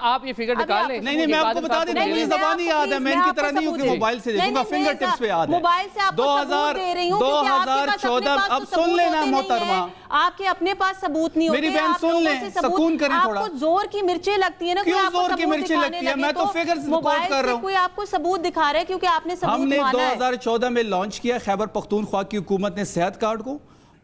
Speaker 1: आप ये फिगर निकाल लें।
Speaker 3: नहीं मैं आपको बता दें, मेरी ज़बानी याद है, मैं इनकी तरह नहीं हूँ कि मोबाइल से देखूंगा, फिंगर टिप्स पे याद है।
Speaker 2: मोबाइल से आपको सबूत दे रही हूँ क्योंकि आपके पास अपने
Speaker 3: 2014
Speaker 2: पास
Speaker 3: अब
Speaker 2: तो
Speaker 3: सुन
Speaker 2: सबूत
Speaker 3: लेना
Speaker 2: होते नहीं
Speaker 3: मोहतरमा,
Speaker 2: हैं। आपके अपने पास सबूत नहीं होते।
Speaker 3: मेरी बहन
Speaker 2: आप
Speaker 3: सुन
Speaker 2: लोगों
Speaker 3: लें,
Speaker 2: से सबूत-
Speaker 3: सुकून करें थोड़ा।
Speaker 2: आपको जोर की मिर्चें लगती है ना,
Speaker 3: क्यों
Speaker 2: कोई आपको
Speaker 3: जोर की
Speaker 2: सबूत
Speaker 3: मिर्चें
Speaker 2: दिखाने
Speaker 3: लगती है?
Speaker 2: लगे
Speaker 3: मैं तो फिगर्स रिकॉर्ड
Speaker 2: मोबाइल
Speaker 3: कर
Speaker 2: से
Speaker 3: रहा हूं।
Speaker 2: कोई आपको सबूत दिखा रहा है क्योंकि आपने सबूत
Speaker 3: हमने
Speaker 2: माना है।
Speaker 3: 2014 में लॉन्च किया खैबर पख्तूनख्वा की हुकूमत ने सेहत कार्ड को,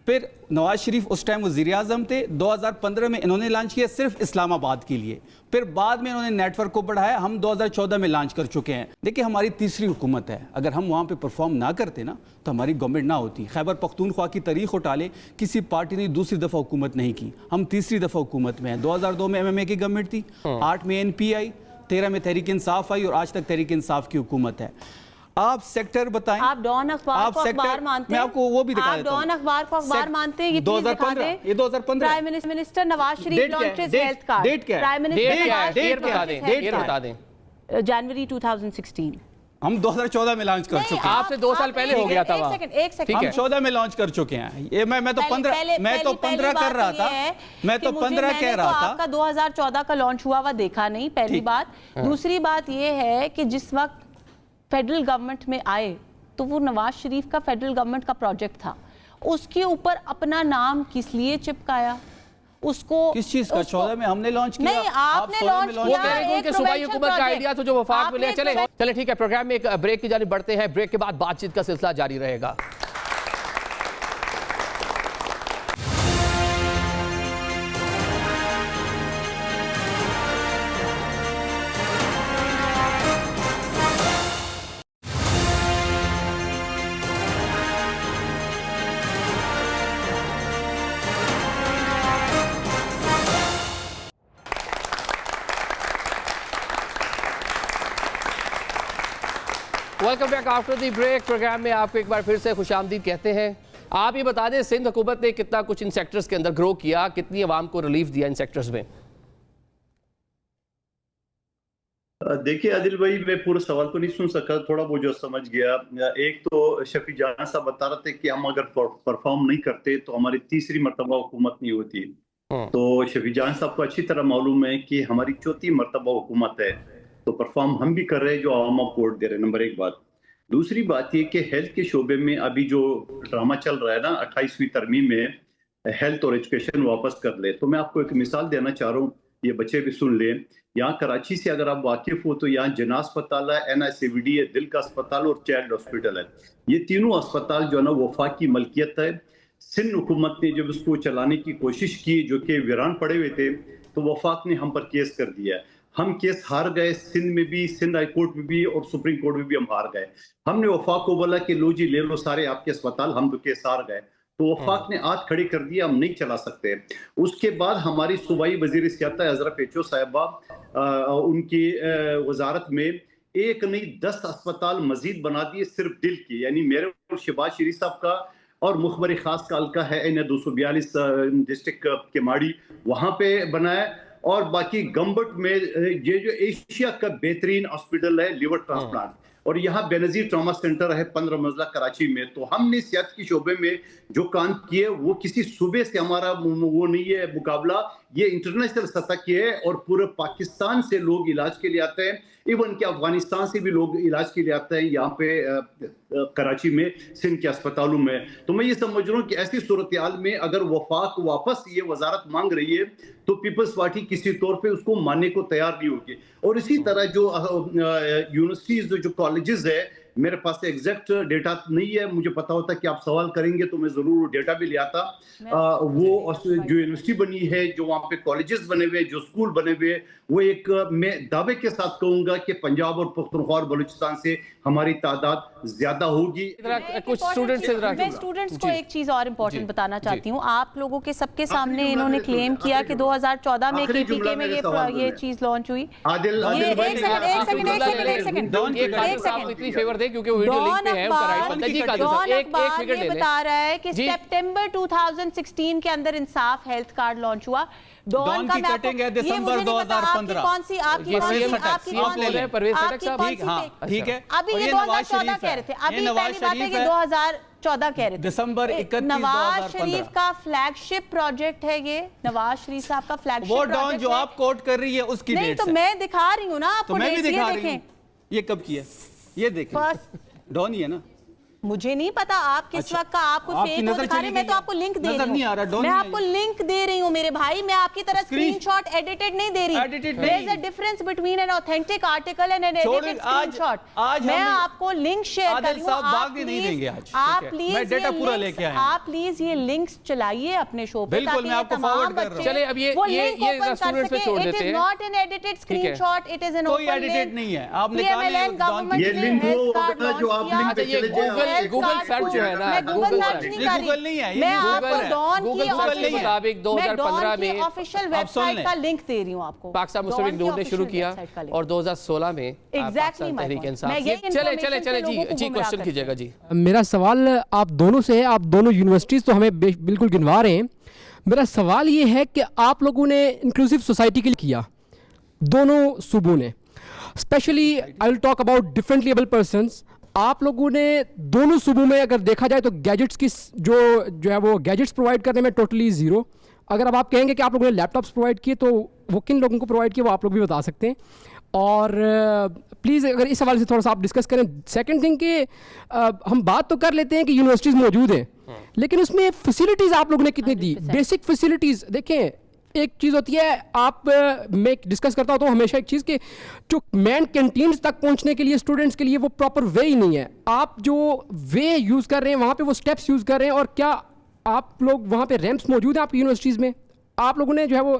Speaker 3: फिर नवाज शरीफ उस टाइम वज़ीर आज़म थे, 2015 में इन्होंने लॉन्च किया सिर्फ इस्लामाबाद के लिए, फिर बाद में इन्होंने नेटवर्क को बढ़ाया, हम 2014 में लॉन्च कर चुके हैं। देखिए हमारी तीसरी हुकूमत है, अगर हम वहाँ पे परफॉर्म ना करते ना तो हमारी गवर्नमेंट ना होती। खैबर पख्तूनख्वा की तारीख उठा ले, किसी पार्टी ने दूसरी दफ़ा हुकूमत नहीं की, हम तीसरी दफ़ा हुकूमत में हैं। 2002 में MMA की गवर्नमेंट थी, 8 में NP आई, 13 में तहरीक इंसाफ आई और आज तक तहरीक इंसाफ की हुकूमत है। आप सेक्टर बताएं,
Speaker 2: आप डॉन अखबार को अखबार मानते हैं?
Speaker 3: मैं आपको वो भी दिखा देता हूं।
Speaker 2: आप डॉन अखबार को अखबार मानते हैं? ये प्लीज दिखा दें।
Speaker 3: ये 2015
Speaker 2: prime minister Nawaz Sharif launches health card.
Speaker 3: Date क्या है?
Speaker 2: प्राइम मिनिस्टर नवाज
Speaker 1: डेट
Speaker 2: शरीफ
Speaker 1: बता दें, डेट बता दें।
Speaker 2: जनवरी 2016।
Speaker 3: हम 2014 में लॉन्च कर चुके हैं।
Speaker 1: आपसे 2 साल पहले हो गया था वहाँ।
Speaker 2: एक सेकंड
Speaker 3: हम 14 में लॉन्च कर चुके हैं। ये मैं तो 15 कर रहा था, मैं तो 15 कह रहा था।
Speaker 2: आपका 2014 का लॉन्च हुआ हुआ देखा नहीं, पहली बात। दूसरी बात ये है कि जिस वक्त फेडरल गवर्नमेंट में आए तो वो नवाज शरीफ का फेडरल गवर्नमेंट का प्रोजेक्ट था, उसके ऊपर अपना नाम किस लिए चिपकाया? उसको
Speaker 3: किस चीज का? 14 में हमने लॉन्च किया।
Speaker 2: नहीं, आपने लॉन्च
Speaker 1: वो
Speaker 2: किया।
Speaker 1: कह रहे हैं कि सूबाई हुकूमत का आइडिया तो जो वफाक में ले चले। चले ठीक है, प्रोग्राम में एक ब्रेक की जानिब बढ़ते हैं, ब्रेक के बाद बातचीत का सिलसिला जारी रहेगा। Welcome back after the break. Programme में आपको एक बार फिर से खुशामदीद कहते हैं। आप ये बता दें, सिंध हुकूमत ने कितना कुछ इन सेक्टर्स के अंदर ग्रो किया, कितनी आवाम को रिलीफ दिया इन सेक्टर्स में?
Speaker 4: देखिए आदिल भाई, मैं पूरा सवाल तो नहीं सुन सका, थोड़ा वो जो समझ गया। एक तो शफी जान साहब बता रहे थे कि हम अगर परफॉर्म नहीं करते तो हमारी तीसरी मरतबा हुकूमत नहीं होती। तो शफी जान साहब को अच्छी तरह मालूम है कि हमारी चौथी मरतबा हुकूमत है, तो परफॉर्म हम भी कर रहे हैं जो आवाम को वोट दे रहे हैं। नंबर एक बात। दूसरी बात ये कि हेल्थ के शोबे में अभी जो ड्रामा चल रहा है ना, 28वीं तरमीम में हेल्थ और एजुकेशन वापस कर ले, तो मैं आपको एक मिसाल देना चाह रहा हूँ, ये बच्चे भी सुन लें। यहाँ कराची से अगर आप वाकिफ हो तो यहाँ जना अस्पताल है, NICVD है, दिल का अस्पताल और चाइल्ड हॉस्पिटल है। ये तीनों अस्पताल जो है ना वफाक की मलकियत है। सिंध हुकूमत ने जब उसको चलाने की कोशिश की, जो कि वीरान पड़े हुए थे, तो वफाक ने हम पर केस कर दिया। हम केस हार गए, सिंध में भी, सिंध हाई कोर्ट में भी और सुप्रीम कोर्ट में भी हम हार गए। हमने वफाक को बोला कि लो जी ले लो सारे आपके अस्पताल, हम तो केस हार गए। तो वफाक ने हाथ खड़ी कर दिया, हम नहीं चला सकते। उसके बाद हमारी सूबाई वजीर सियासत हजरत पेचो साहिबा, उनकी वजारत में एक नहीं 10 अस्पताल मजीद बना दिए सिर्फ दिल की, यानी मेरे और शहबाज शरीफ साहब का और मुखबर खास का हल्का है NA 242 डिस्ट्रिक्ट के माड़ी, वहां पे बनाया। और बाकी गम्बट में ये जो एशिया का बेहतरीन हॉस्पिटल है लिवर ट्रांसप्लांट, और यहाँ बेनजीर ट्रॉमा सेंटर है 15 मंजिला कराची में। तो हमने सेहत के शोबे में जो काम किए वो किसी सूबे से हमारा वो नहीं है मुकाबला, ये इंटरनेशनल सतह की है। और पूरे पाकिस्तान से लोग इलाज के लिए आते हैं, इवन कि अफगानिस्तान से भी लोग इलाज के लिए आते हैं यहाँ पे कराची में, सिंध के अस्पतालों में। तो मैं ये समझ रहा हूँ कि ऐसी सूरत हाल में अगर वफाक वापस ये वजारत मांग रही है तो पीपल्स पार्टी किसी तौर पे उसको मानने को तैयार नहीं होगी। और इसी तरह जो यूनिवर्सिटीज जो कॉलेजेस है, मेरे पास एग्जैक्ट डेटा नहीं है, मुझे पता होता कि आप सवाल करेंगे तो मैं जरूर डेटा भी ले आता। वो जो यूनिवर्सिटी बनी है, जो वहाँ पे कॉलेजेस बने हुए, जो स्कूल बने हुए, वो एक मैं दावे के साथ कहूंगा कि पंजाब और पख्तूनख्वा और बलूचिस्तान से हमारी तादाद ज्यादा होगी।
Speaker 1: कुछ
Speaker 2: स्टूडेंट्स को एक चीज और इम्पोर्टेंट बताना चाहती हूँ। आप लोगों के सबके सामने इन्होंने क्लेम किया कि 2014 में केपीके में ये चीज लॉन्च हुई।
Speaker 1: इतनी फेवर दे क्योंकि वीडियो लिंक पे है, उनका राइट बनता है। जी कादिर साहब,
Speaker 2: ये बता रहा है कि सितंबर 2016 के अंदर इंसाफ हेल्थ कार्ड लॉन्च हुआ। डॉन
Speaker 3: की कटिंग है दिसंबर 2015।
Speaker 2: कौन सी आपकी ठीक
Speaker 3: है।
Speaker 2: अभी ये 2014 कह रहे थे, अभी पहली बात है कि 2014 कह रहे थे।
Speaker 3: दिसंबर 31
Speaker 2: नवाज शरीफ का फ्लैगशिप प्रोजेक्ट है ये, नवाज शरीफ साहब का फ्लैगशिप
Speaker 3: वो डॉन जो आप कोट कर रही है उसकी
Speaker 2: नहीं, तो मैं दिखा रही हूँ ना आपको,
Speaker 3: मैं भी दिखा रही हूँ। ये कब की है ये देखें, डॉन ही है ना।
Speaker 2: मुझे नहीं पता आप किस वक्त का आपको फेक हो दिखा रहे हैं। मैं तो आपको लिंक दे रही हूँ, मैं आपको लिंक दे रही हूँ मेरे भाई। मैं आपकी तरह स्क्रीनशॉट एडिटेड नहीं दे रही। There is a difference between an authentic article and an edited screenshot. मैं आपको लिंक शेयर कर रही हूँ। आप प्लीज ये लिंक्स चलाइए अपने शो पे ताकि ये तमाम बच्चे
Speaker 1: चले अब ये स्टूडेंट्स पे छोड़ देते हैं।
Speaker 2: Not an edited screenshot, it is an
Speaker 3: कोई एडिटेड नहीं है। आपने कहा
Speaker 4: ये लिंक वो जो आप लिंक पे चले जाए,
Speaker 1: गूगल सर्च जो है ना,
Speaker 2: गूगल सर्च नहीं है, मैं आपको डॉन की
Speaker 1: मुताबिक 2015 में
Speaker 2: ऑफिशियल वेबसाइट का लिंक दे रही हूँ आपको।
Speaker 1: पाकिस्तान मुस्लिम लीग नून ने शुरू किया और 2016 में
Speaker 2: एग्जैक्टली
Speaker 1: तहरीक इंसाफ। चले जी क्वेश्चन कीजिएगा जी।
Speaker 6: मेरा सवाल आप दोनों से है, आप दोनों यूनिवर्सिटीज़ तो हमें बिल्कुल गिनवा रहे हैं। मेरा सवाल ये है कि आप लोगों ने इंक्लूसिव सोसाइटी के लिए किया, दोनों सूबों ने, specially I will talk about differently able persons. आप लोगों ने दोनों सूबों में अगर देखा जाए तो गैजेट्स की जो है वो गैजेट्स प्रोवाइड करने में टोटली ज़ीरो। अगर अब आप कहेंगे कि आप लोगों ने लैपटॉप्स प्रोवाइड किए तो वो किन लोगों को प्रोवाइड किए वो आप लोग भी बता सकते हैं। और प्लीज़ अगर इस हवाले से थोड़ा सा आप डिस्कस करें। सेकंड थिंग कि हम बात तो कर लेते हैं कि यूनिवर्सिटीज़ मौजूद हैं, लेकिन उसमें फैसिलिटीज़ आप लोगों ने कितनी दी? बेसिक फैसिलिटीज़ देखें, एक चीज़ होती है आप मैं डिस्कस करता हूँ तो हमेशा एक चीज़ कि जो मैन कैंटीन्स तक पहुँचने के लिए स्टूडेंट्स के लिए वो प्रॉपर वे ही नहीं है। आप जो वे यूज़ कर रहे हैं वहाँ पे वो स्टेप्स यूज़ कर रहे हैं। और क्या आप लोग वहाँ पे रैंप्स मौजूद हैं आपकी यूनिवर्सिटीज़ में? आप लोगों ने जो है वो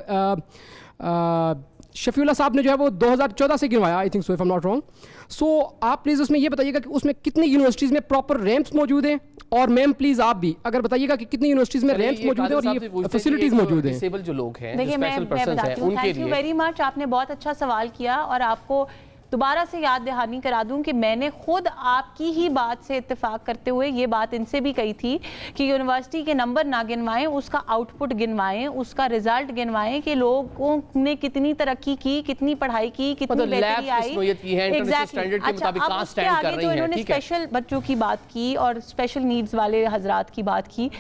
Speaker 6: शफीउल्लाह साहब ने जो है वो 2014 से गिनवाया, I think so if I am not wrong. So आप प्लीज़ उसमें ये बताइएगा कि उसमें कितनी यूनिवर्सिटीज़ में प्रॉपर रैंप्स मौजूद हैं। और मैम प्लीज़ आप भी अगर बताइएगा कि कितनी यूनिवर्सिटीज़ में रैंप्स मौजूद हैं और ये फैसिलिटीज़ मौजूद हैं।
Speaker 1: डिसेबल जो लोग हैं,
Speaker 2: देखिए मैं बताती हूँ, थैंक यू वेरी मच, आपने बहुत अच्छा सवाल किया। और आपको दोबारा से याद दहानी करा दूं कि मैंने खुद आपकी ही बात से इत्तेफाक करते हुए ये बात इनसे भी कही थी कि यूनिवर्सिटी के नंबर ना गिनवाएं, उसका आउटपुट गिनवाएं, उसका रिजल्ट गिनवाएं कि लोगों ने कितनी तरक्की की, कितनी पढ़ाई की, कितनी बेहतरी आई।
Speaker 1: एग्जैक्टली।
Speaker 2: अच्छा, अब उसके आगे जो इन्होंने स्पेशल बच्चों की बात की और स्पेशल नीड्स वाले हजरात की बात की,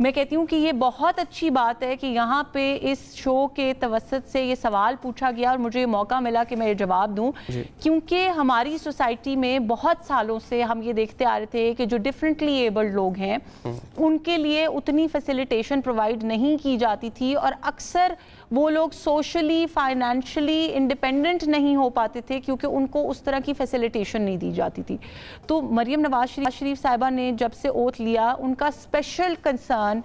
Speaker 2: मैं कहती हूँ कि ये बहुत अच्छी बात है कि यहाँ पे इस शो के तवसत से ये सवाल पूछा गया और मुझे मौका मिला कि मैं जवाब दूँ, क्योंकि हमारी सोसाइटी में बहुत सालों से हम ये देखते आ रहे थे कि जो डिफरेंटली एबल्ड लोग हैं उनके लिए उतनी फैसिलिटेशन प्रोवाइड नहीं की जाती थी और अक्सर वो लोग सोशली फाइनेंशियली इंडिपेंडेंट नहीं हो पाते थे क्योंकि उनको उस तरह की फैसिलिटेशन नहीं दी जाती थी। तो मरियम नवाज शरीफ साहिबा ने जब से ओथ लिया, उनका स्पेशल कंसर्न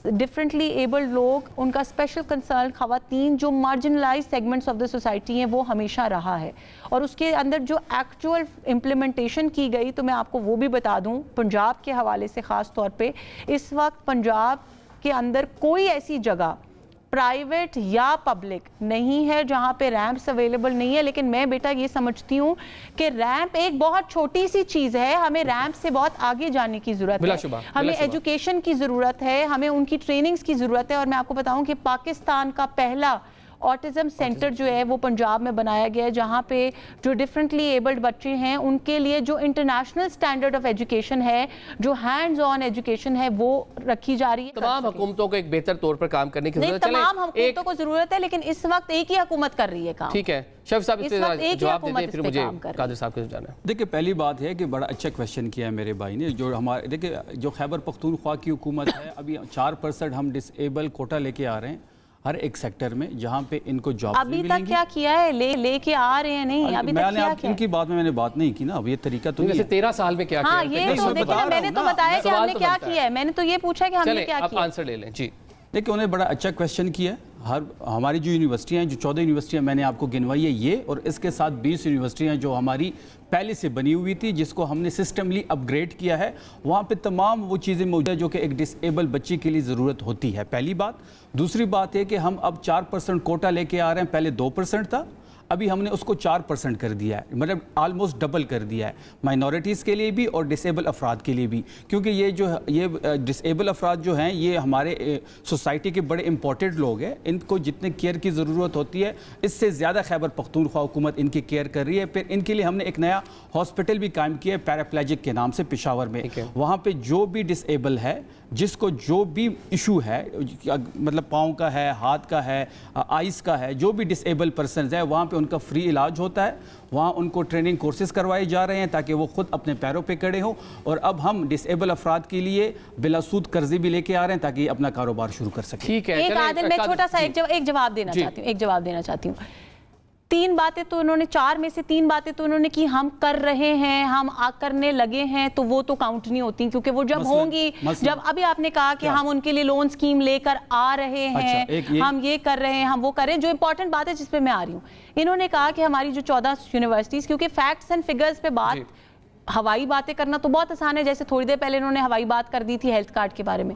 Speaker 2: डिफरेंटली एबल्ड लोग, उनका स्पेशल कंसर्न ख़वातीन जो marginalise segments of the society हैं वो हमेशा रहा है। और उसके अंदर जो एक्चुअल इम्प्लीमेंटेशन की गई तो मैं आपको वो भी बता दूं, पंजाब के हवाले से ख़ास तौर पे इस वक्त पंजाब के अंदर कोई ऐसी जगह प्राइवेट या पब्लिक नहीं है जहां पे रैंप्स अवेलेबल नहीं है। लेकिन मैं बेटा ये समझती हूँ कि रैंप एक बहुत छोटी सी चीज़ है, हमें रैंप से बहुत आगे जाने की ज़रूरत है, हमें एजुकेशन की ज़रूरत है, हमें उनकी ट्रेनिंग्स की ज़रूरत है। और मैं आपको बताऊँ कि पाकिस्तान का पहला ऑटिज़म सेंटर जो है वो पंजाब में बनाया गया है, जहाँ पे जो डिफरेंटली एबल्ड बच्चे हैं उनके लिए जो इंटरनेशनल स्टैंडर्ड ऑफ एजुकेशन है, जो हैंड्स ऑन एजुकेशन है वो रखी जा रही है।
Speaker 1: तमाम हुकूमतों को एक बेहतर तौर पर काम करने की जरूरत है।
Speaker 2: तमाम हुकूमतों को जरूरत है, लेकिन इस वक्त एक ही हुकूमत कर रही है काम।
Speaker 1: ठीक है, शफी साहब इस पर जवाब देते हैं, फिर मुझे कादिर साहब को जाना है।
Speaker 3: देखिए, पहली बात है कि बड़ा अच्छा क्वेश्चन किया है मेरे भाई ने। जो हमारे देखिए जो खैबर पख्तूनख्वा की हुकूमत है, अभी 4% हम डिसेबल कोटा लेके आ रहे हैं। हर एक सेक्टर में जहाँ पे इनको जॉब
Speaker 2: अभी तक क्या किया है? लेके आ रहे हैं नहीं, अभी तक क्या किया?
Speaker 3: इनकी बात में मैंने बात नहीं की ना, अब ये तरीका तो
Speaker 1: जैसे 13 साल में क्या
Speaker 2: हाँ,
Speaker 1: किया?
Speaker 2: ये तो देखिए ना, मैंने तो बताया कि हमने क्या किया है, मैंने तो ये पूछा कि हमने
Speaker 1: चले
Speaker 2: क्या
Speaker 1: आप
Speaker 2: किया।
Speaker 1: आंसर ले लें जी।
Speaker 3: देखिए उन्होंने बड़ा अच्छा क्वेश्चन किया। हमारी जो यूनिवर्सिटियाँ हैं, जो 14 यूनिवर्सिटियाँ मैंने आपको गिनवाई है ये, और इसके साथ 20 यूनिवर्सिटियाँ जो हमारी पहले से बनी हुई थी, जिसको हमने सिस्टमली अपग्रेड किया है। वहाँ पे तमाम वो चीज़ें मौजूद है जो कि एक डिसेबल बच्चे के लिए ज़रूरत होती है, पहली बात। दूसरी बात है कि हम अब 4% कोटा लेके आ रहे हैं, पहले 2% था, अभी हमने उसको 4% कर दिया है, मतलब ऑलमोस्ट डबल कर दिया है, माइनॉरिटीज़ के लिए भी और डिसेबल अफराद के लिए भी। क्योंकि ये डिसेबल अफराद जो हैं ये हमारे सोसाइटी के बड़े इंपॉर्टेंट लोग हैं, इनको जितने केयर की ज़रूरत होती है इससे ज़्यादा खैबर पख्तूनख्वा हुकूमत इनकी केयर कर रही है। फिर इनके लिए हमने एक नया हॉस्पिटल भी कायम किया है पैराप्लेजिक के नाम से पेशावर में। वहाँ पर जो भी डिसेबल है, जिसको जो भी इशू है, मतलब पाँव का है, हाथ का है, आइस का है, जो भी डिसेबल पर्सन है वहाँ पे उनका फ्री इलाज होता है। वहाँ उनको ट्रेनिंग कोर्सेज करवाए जा रहे हैं ताकि वो खुद अपने पैरों पे खड़े हों। और अब हम डिसेबल अफराद के लिए बिलासूद कर्जे भी लेके आ रहे हैं ताकि अपना कारोबार शुरू कर सकें।
Speaker 1: ठीक है,
Speaker 2: एक आदिल, मैं छोटा सा एक जवाब देना चाहती हूँ। 3 बातें तो उन्होंने, 4 में से 3 बातें तो उन्होंने की हम कर रहे हैं, हम करने लगे हैं, तो वो तो काउंट नहीं होती, क्योंकि वो जब होंगी, जब अभी आपने कहा कि हम उनके लिए लोन स्कीम लेकर आ रहे हैं, हम ये कर रहे हैं, हम वो कर रहे हैं। जो इंपॉर्टेंट बात है जिस पे मैं आ रही हूँ, इन्होंने कहा कि हमारी जो 14 यूनिवर्सिटीज, क्योंकि फैक्ट्स एंड फिगर्स पे बात, हवाई बातें करना तो बहुत आसान है, जैसे थोड़ी देर पहले इन्होंने हवाई बात कर दी थी हेल्थ कार्ड के बारे में।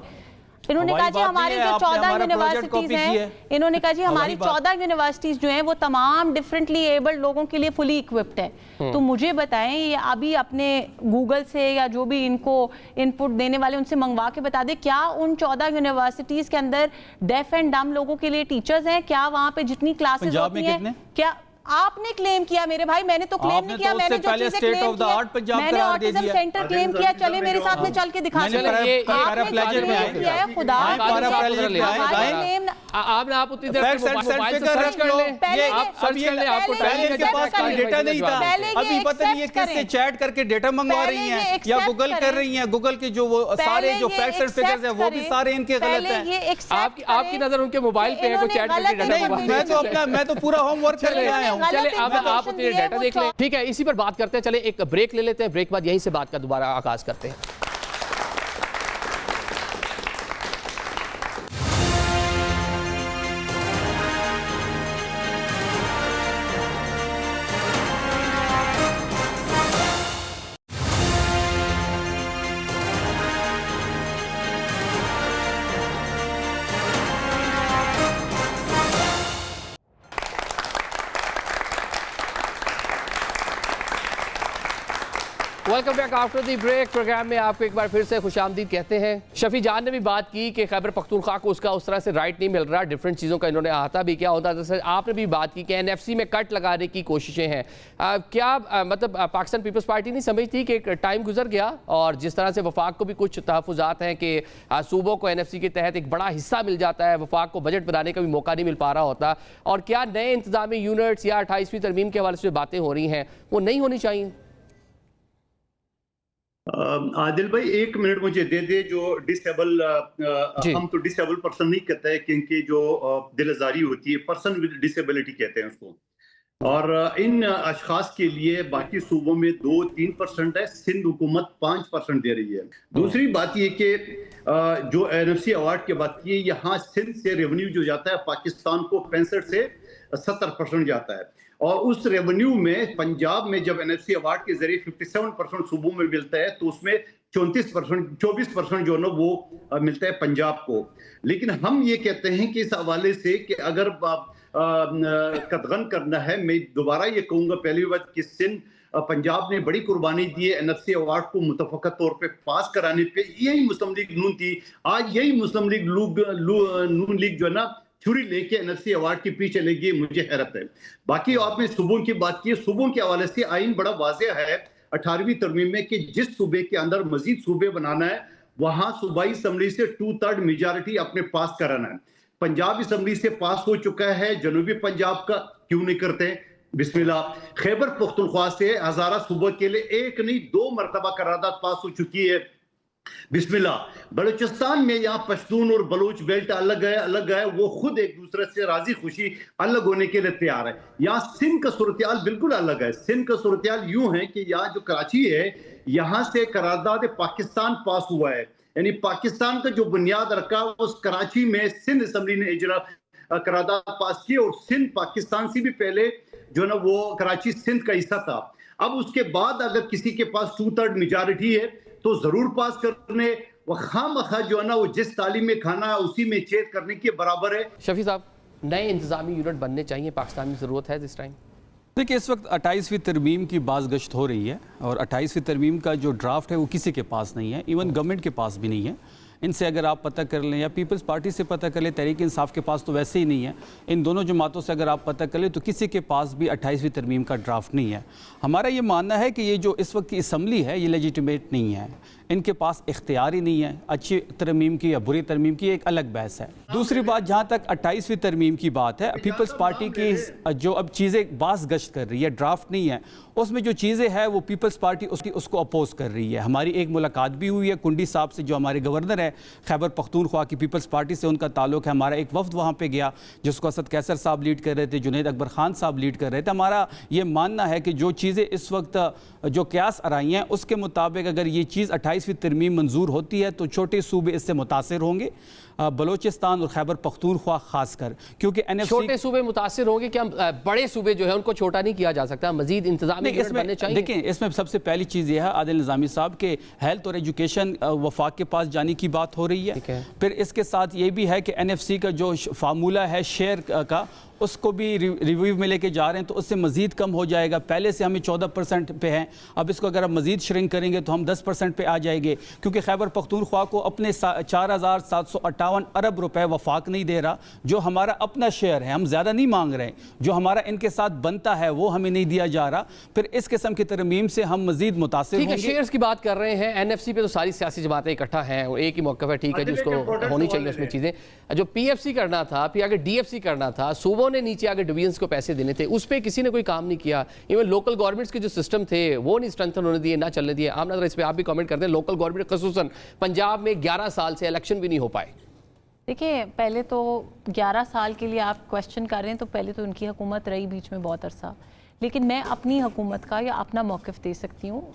Speaker 2: इन्होंने कहा जी हमारी जो 14 यूनिवर्सिटीज हैं, इन्होंने कहा जी हमारी 14 यूनिवर्सिटीज जो हैं वो तमाम डिफरेंटली एबल्ड लोगों के लिए फुली इक्विप्ड है। तो मुझे बताएं, ये अभी अपने गूगल से या जो भी इनको इनपुट देने वाले उनसे मंगवा के बता दें, क्या उन 14 यूनिवर्सिटीज के अंदर डेफ एंड डम लोगों के लिए टीचर्स हैं? क्या वहां पे जितनी क्लासेस होती हैं, क्या आपने क्लेम किया मेरे भाई? मैंने तो क्लेम नहीं किया, मैंने जो चीजें क्लेम किया, मैंने ऑटिज्म सेंटर क्लेम किया। चले मेरे साथ में चल के दिखा,
Speaker 1: आप उतनी देर मोबाइल से सर्च कर लें, आप सर्च कर लें, आपको
Speaker 3: के पास कोई डेटा नहीं था, अभी पता नहीं है किससे चैट करके डेटा मंगवा रही हैं या गूगल कर रही हैं। गूगल के जो वो सारे जो फैक्ट्स एंड फिगर्स हैं वो भी सारे इनके गलत हैं।
Speaker 1: आपकी नजर उनके मोबाइल पे है, कोई चैट करके डेटा मंगवा।
Speaker 3: मैं तो पूरा होमवर्क कर ले आया हूं।
Speaker 1: चले अब आप अपने डेटा देख लें। ठीक है, इसी पर बात करते हैं। चले एक ब्रेक ले लेते हैं, ब्रेक बाद यहीं से बात का दोबारा आगाज करते हैं। Welcome back after the break. Programme में आपको एक बार फिर से खुशामदीद कहते हैं। शफी जान ने भी बात की कि खैबर पख्तूनख्वा को उसका उस तरह से राइट नहीं मिल रहा, डिफरेंट चीज़ों का इन्होंने अहाता भी क्या होता है। आपने भी बात की कि एनएफसी में कट लगाने की कोशिशें हैं। क्या मतलब पाकिस्तान पीपल्स पार्टी नहीं समझती कि एक टाइम गुजर गया और जिस तरह से वफाक को भी कुछ तहफ़्फ़ुज़ात हैं कि सूबों को एनएफसी के तहत एक बड़ा हिस्सा मिल जाता है, वफाक को बजट बनाने का भी मौका नहीं मिल पा रहा होता, और क्या नए इंतजामी यूनिट्स या 28वीं तरमीम के हवाले से बातें हो रही हैं वो नहीं होनी चाहिए?
Speaker 4: आदिल भाई 1 मिनट मुझे दे दे। जो डिसेबल, हम तो डिसेबल पर्सन नहीं कहते हैं, क्योंकि जो दिलजारी होती है पर्सन विद डिसेबिलिटी कहते हैं उसको। और इन अशखास के लिए बाकी सूबों में 2-3% है, सिंध हुकूमत 5% दे रही है। दूसरी बात ये कि जो एनएफसी अवार्ड की बात की, यहाँ सिंध से रेवेन्यू जो जाता है पाकिस्तान को 65 से 70% जाता है, और उस रेवेन्यू में पंजाब में जब एनएफसी अवार्ड के जरिए 57% सूबों में मिलता है, तो उसमें 24% जो ना वो मिलता है पंजाब को। लेकिन हम ये कहते हैं कि इस हवाले से कि अगर कदगन करना है, मैं दोबारा ये कहूंगा, पहली बात कि सिंध पंजाब ने बड़ी कुर्बानी दी है एनएफसी अवार्ड को मुतफ़क़ा तौर पे पास कराने पे। यही मुस्लिम लीग नून थी, आज यही मुस्लिम लीग नून लीग जो है ना छुरी लेके एनएफसी अवार्ड के पीछे लगी, मुझे हैरत है। बाकी आपने सूबों की बात की, सूबों के हवाले से आइन बड़ा वाज़ेह है 18वीं तरमीम में कि जिस सूबे के अंदर मजीद सूबे बनाना है वहां सूबाई असम्बली से 2/3 मेजॉरिटी अपने पास कराना है। पंजाब असम्बली से पास हो चुका है, जनूबी पंजाब का क्यों नहीं करते? बिस्मिल्लाह। खैबर पख्तूनख्वा से हज़ारा सूबों के लिए 1 नहीं 2 मरतबा करारदाद पास हो चुकी है। बिस्मिल्लाह। बलूचिस्तान में यहाँ पश्तून और बलूच बेल्ट अलग है, वो खुद एक दूसरे से राजी खुशी अलग होने के लिए तैयार है। यहाँ सिंध का सूरत बिल्कुल अलग है। सिंध का सूरत यूं है कि यहाँ जो कराची है, यहाँ से करारदाद पाकिस्तान पास हुआ है, यानी पाकिस्तान का जो बुनियाद रखा उस कराची में सिंध असम्बली ने इजरा करारदाद पास की, और सिंध पाकिस्तान से भी पहले जो ना वो कराची सिंध का हिस्सा था। अब उसके बाद अगर किसी के पास 2/3 मेजॉरिटी है तो जरूर पास करने, वह खामखा जो है ना वो जिस तालीम में खाना है उसी में चेत करने के बराबर है।
Speaker 1: शफी साहब, नए इंतजामी यूनिट बनने चाहिए, पाकिस्तान में ज़रूरत है दिस टाइम?
Speaker 3: देखिए, इस वक्त 28वीं तरमीम की बाज़गश्त हो रही है और 28वीं तरमीम का जो ड्राफ्ट है वो किसी के पास नहीं है, इवन गवर्नमेंट के पास भी नहीं है। इनसे अगर आप पता कर लें या पीपल्स पार्टी से पता कर लें, तहरीक इंसाफ के पास तो वैसे ही नहीं है, इन दोनों जमातों से अगर आप पता कर लें तो किसी के पास भी 28वीं तरमीम का ड्राफ्ट नहीं है। हमारा ये मानना है कि ये जो इस वक्त की असम्बली है ये लेजिटिमेट नहीं है, इनके पास इख्तियार ही नहीं है। अच्छी तरमीम की या बुरी तरमीम की एक अलग बहस है। दूसरी बात, जहाँ तक 28वीं तरमीम की बात है, पीपल्स पार्टी की जो अब चीज़ें बास गश्त कर रही है, ड्राफ्ट नहीं है, उसमें जो चीज़ें हैं वो पीपल्स पार्टी उसको अपोज कर रही है। हमारी एक मुलाकात भी हुई है कुंडी साहब से, जो हमारे गवर्नर है खैबर पख्तूनख्वा की, पीपल्स पार्टी से उनका ताल्लुक है। हमारा एक वफ्द वहाँ पे गया जिसको असद कैसर साहब लीड कर रहे थे, जुनैद अकबर खान साहब लीड कर रहे थे। हमारा ये मानना है कि जो चीज़ें इस वक्त जो क्यास आराई हैं उसके मुताबिक अगर ये चीज़ 28वीं तरमीम मंजूर होती है तो छोटे सूबे इससे मुतासिर होंगे, बलोचिस्तान और खैबर पख्तूनख्वा खासकर, क्योंकि NFC
Speaker 1: छोटे सूबे मुतासिर होंगे क्या? बड़े सूबे जो है उनको छोटा नहीं किया जा सकता, मजीद इंतजामी यूनिट बनने चाहिए।
Speaker 3: देखिए, इसमें सबसे पहली चीज़ यह है आदिल निज़ामी साहब के हेल्थ और एजुकेशन वफाक के पास जाने की बात हो रही है। फिर इसके साथ ये भी है कि NFC का जो फार्मूला है शेयर का, उसको भी रिव्यू में लेके जा रहे हैं, तो उससे मज़ीद कम हो जाएगा। पहले से हमें 14% पे हैं, अब इसको अगर हम मज़ीद श्रिंक करेंगे तो हम 10% पे आ जाएंगे, क्योंकि खैबर पख्तूनख्वा को अपने 4758 अरब रुपए वफाक नहीं दे रहा, जो हमारा अपना शेयर है। हम ज़्यादा नहीं मांग रहे हैं, जो हमारा इनके साथ बनता है वो हमें नहीं दिया जा रहा। फिर इस किस्म की तरमीम से हम मज़ीद मुतासिर
Speaker 1: ठीक है,
Speaker 3: होंगे।
Speaker 1: शेयर्स की बात कर रहे हैं, NFC पे तो सारी सियासी जमातें इकट्ठा हैं और एक ही मौक़िफ़ है, ठीक है, जिसको होनी चाहिए उसमें चीज़ें। जो PFC करना था, फिर अगर DFC करना था, सूबों ने नीचे आगे डिवीजन्स को पैसे देने थे, उस पर किसी ने कोई काम नहीं किया। इवन लोकल गवर्नमेंट्स के जो सिस्टम थे वो नहीं स्ट्रेंथन होने दिए, ना चलने दिए। आम नजर इस पर आप भी कमेंट करते हैं। लोकल गवर्नमेंट खसूसन पंजाब में 11 साल से इलेक्शन भी नहीं हो पाए।
Speaker 2: देखिए, पहले तो 11 साल के लिए आप क्वेश्चन कर रहे हैं, तो पहले तो उनकी हुकूमत रही बीच में बहुत अरसा, लेकिन मैं अपनी हुकूमत का या अपना मौक़िफ़ दे सकती हूँ।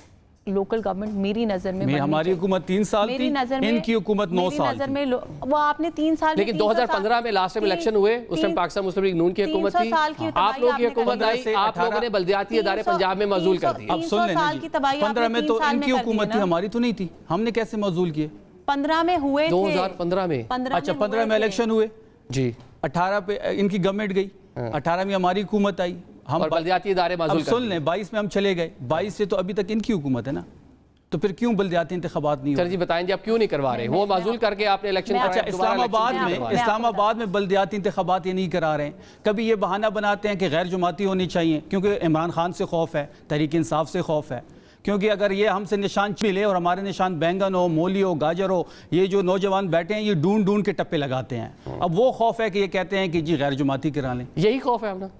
Speaker 2: लोकल गवर्नमेंट मेरी नज़र में
Speaker 3: हमारी हुकूमत 3 साल थी, इनकी हुकूमत 9 साल
Speaker 2: नज़र में वो आपने 3 साल,
Speaker 1: लेकिन 2015 में लास्ट टाइम इलेक्शन हुए, उस टाइम पाकिस्तान मुस्लिम लीग नून की हुकूमत थी, आप लोगों की हुकूमत आई, आप लोगों ने बल्दियाती इदारे पंजाब में मौजूल कर दिए।
Speaker 3: अब सुन लेना जी, 15 में तो इनकी हुकूमत थी, हमारी तो नहीं थी, हमने कैसे मौजूल किए?
Speaker 2: 15 में हुए थे,
Speaker 1: 2015 में।
Speaker 3: अच्छा, 15 में इलेक्शन हुए जी, 18 पे इनकी गवर्नमेंट गई, 18 में हमारी हुकूमत आई, हम
Speaker 1: बल्दियाती इदारे मौजूल कर
Speaker 3: सुन लें, 22 में हम चले गए, 22 से तो अभी तक इनकी हुकूमत है ना, तो फिर क्यों बल्दियाती इंतखाबात नहीं?
Speaker 1: सर जी बताएं जी, आप क्यों नहीं करवा रहे? वो माजूल करके आपने इलेक्शन।
Speaker 3: अच्छा, इस्लामाबाद में बल्दियाती इंतखाबात ये नहीं करा रहे हैं। कभी ये बहाना बनाते हैं कि गैर जमाती होनी चाहिए, क्योंकि इमरान खान से खौफ है, तहरीक इंसाफ से खौफ है, क्योंकि अगर ये हमसे निशान मिले और हमारे निशान बैंगन हो, मूली हो, गाजर हो, ये जो नौजवान बैठे हैं ये ढूंढ ढूंढ के टप्पे लगाते हैं। अब वो खौफ है कि ये कहते हैं कि जी गैर जमाती करा लें,
Speaker 1: यही खौफ है अपना।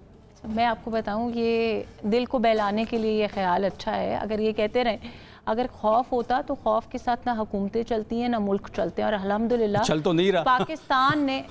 Speaker 2: मैं आपको बताऊं, ये दिल को बहलाने के लिए ये ख्याल अच्छा है। अगर ये कहते रहें, अगर खौफ होता तो खौफ के साथ ना हुकूमतें चलती हैं ना मुल्क चलते हैं, और अल्हम्दुलिल्लाह
Speaker 3: चल तो नहीं रहा
Speaker 2: पाकिस्तान ने।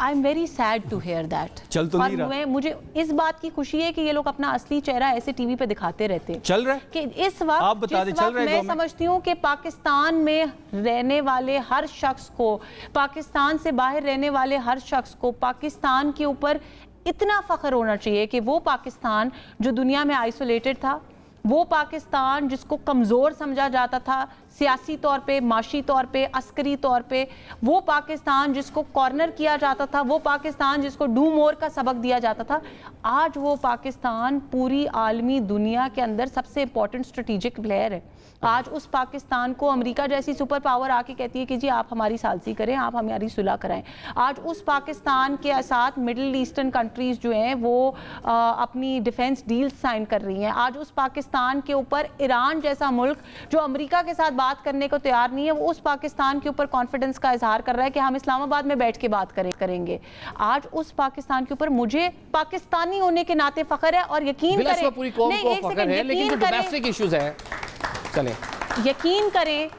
Speaker 2: I am very sad to hear that.
Speaker 3: चल तो नहीं रहा।
Speaker 2: मुझे इस बात की खुशी है कि ये लोग अपना असली चेहरा ऐसे टीवी पे दिखाते रहते हैं।
Speaker 3: चल रहा है
Speaker 2: कि इस वक्त
Speaker 3: आप बता दें, चल रहा है।
Speaker 2: मैं समझती हूँ कि पाकिस्तान में रहने वाले हर शख्स को, पाकिस्तान से बाहर रहने वाले हर शख्स को पाकिस्तान के ऊपर इतना फख्र होना चाहिए कि वो पाकिस्तान जो दुनिया में आइसोलेटेड था, वो पाकिस्तान जिसको कमज़ोर समझा जाता था सियासी तौर पे, माशी तौर पे, अस्करी तौर पे, वो पाकिस्तान जिसको कॉर्नर किया जाता था, वो पाकिस्तान जिसको डू मोर का सबक दिया जाता था, आज वो पाकिस्तान पूरी आलमी दुनिया के अंदर सबसे इंपॉर्टेंट स्ट्रेटेजिक प्लेयर है। आज उस पाकिस्तान को अमेरिका जैसी सुपर पावर आके कहती है कि जी आप हमारी सालसी करें, आप हमारी सुलह कराएं। आज उस पाकिस्तान के साथ मिडिल ईस्टर्न कंट्रीज़ जो हैं वो अपनी डिफेंस डील साइन कर रही हैं। आज उस पाकिस्तान के ऊपर ईरान जैसा मुल्क जो अमेरिका के साथ बात करने को तैयार नहीं है, वो उस पाकिस्तान के ऊपर कॉन्फिडेंस का इजहार कर रहा है कि हम इस्लामाबाद में बैठ के बात करेंगे। आज उस पाकिस्तान के ऊपर मुझे पाकिस्तानी होने के नाते फख्र है, और यकीन करें,
Speaker 1: पूरी कौम को फख्र है, लेकिन जो डोमेस्टिक इश्यूज है, चलें,
Speaker 2: यकीन करें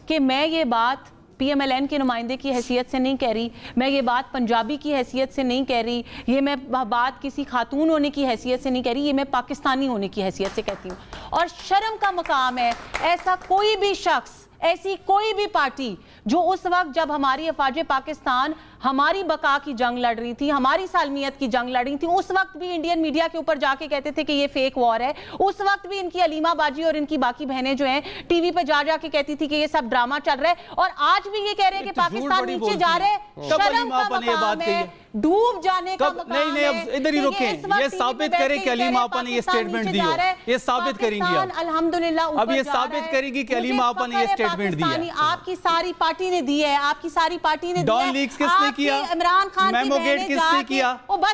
Speaker 2: कि मैं ये बात PMLN के नुमाइंदे की हैसियत से नहीं कह रही, मैं ये बात पंजाबी की हैसियत से नहीं कह रही, ये मैं बात किसी खातून होने की हैसियत से नहीं कह रही, ये मैं पाकिस्तानी होने की हैसियत से कहती हूँ। और शर्म का मकाम है, ऐसा कोई भी शख्स, ऐसी कोई भी पार्टी जो उस वक्त जब हमारी अफवाज पाकिस्तान हमारी बका की जंग लड़ रही थी, हमारी सालमियत की जंग लड़ रही थी, उस वक्त भी इंडियन मीडिया के ऊपर जाके कहते थे कि ये फेक वॉर है। उस वक्त भी इनकी अलीमा बाजी और इनकी बाकी बहनें जो हैं टीवी पे जा जाके कहती थी कि ये सब ड्रामा चल रहा है, और आज भी ये कह रहे हैं कि पाकिस्तान नीचे जा रहा है। शर्म का मकाम है, डूब जाने का मकाम है।
Speaker 3: नहीं, अब इधर ही रुकें, ये साबित करें कि अलीमा आपा ने ये स्टेटमेंट दी हो, ये साबित करेंगी आप
Speaker 2: अल्हम्दुलिल्लाह
Speaker 3: अब ये साबित करेंगी कि अलीमा आपा ने ये स्टेटमेंट दी है।
Speaker 2: आपकी सारी पार्टी ने दी है, आपकी सारी पार्टी ने
Speaker 3: डॉन लीक्स किसने किया,
Speaker 2: इमरान खान
Speaker 3: मेमो गेट किसने किया,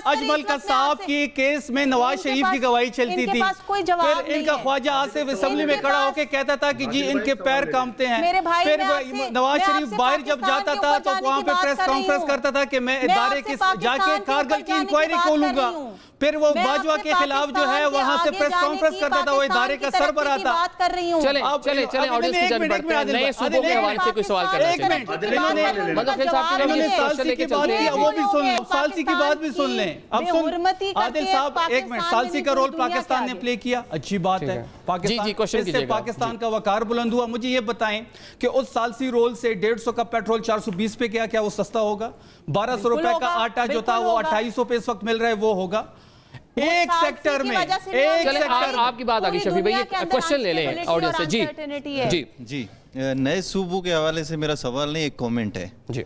Speaker 3: अजमल कसाब के केस में नवाज शरीफ की गवाही चलती थी, फिर इनका ख्वाजा आसिफ असेंबली में खड़ा होकर कहता था कि जी इनके पैर कांपते हैं, फिर नवाज शरीफ बाहर जब जाता था तो वहां पे प्रेस कॉन्फ्रेंस करता था कि मैं इदारे के जाके कारगिल की इंक्वायरी खोलूंगा, फिर वो बाजवा के खिलाफ जो है वहां से प्रेस कॉन्फ्रेंस करता था, वो इदारे का सरबराह था।
Speaker 1: चले ऑडियंस की जानब बढ़ते हैं, नए सूबों के हवाले से कोई सवाल करना
Speaker 3: एक मिनट, इन्होंने सालसी की बात की, वो भी सुन लें, सालसी की बात भी सुन लें। अब सुन आदिल साहब, एक मिनट, सालसी का रोल पाकिस्तान ने प्ले किया, अच्छी बात है, पाकिस्तान पाकिस्तान का वकार बुलंद हुआ। मुझे ये बताएं कि उस सालसी रोल से 150 का पेट्रोल 420 पे गया, क्या वो सस्ता होगा? 1200 रुपए का आटा जो था वो 2800 पे इस वक्त मिल रहा है, वो होगा? एक सेक्टर में, एक सेक्टर
Speaker 1: आपकी बात आ गई शफी भाई, क्वेश्चन ले लें ऑडियंस से। जी जी
Speaker 7: जी, नए सूबों के हवाले से मेरा सवाल नहीं, एक कमेंट है
Speaker 1: जी।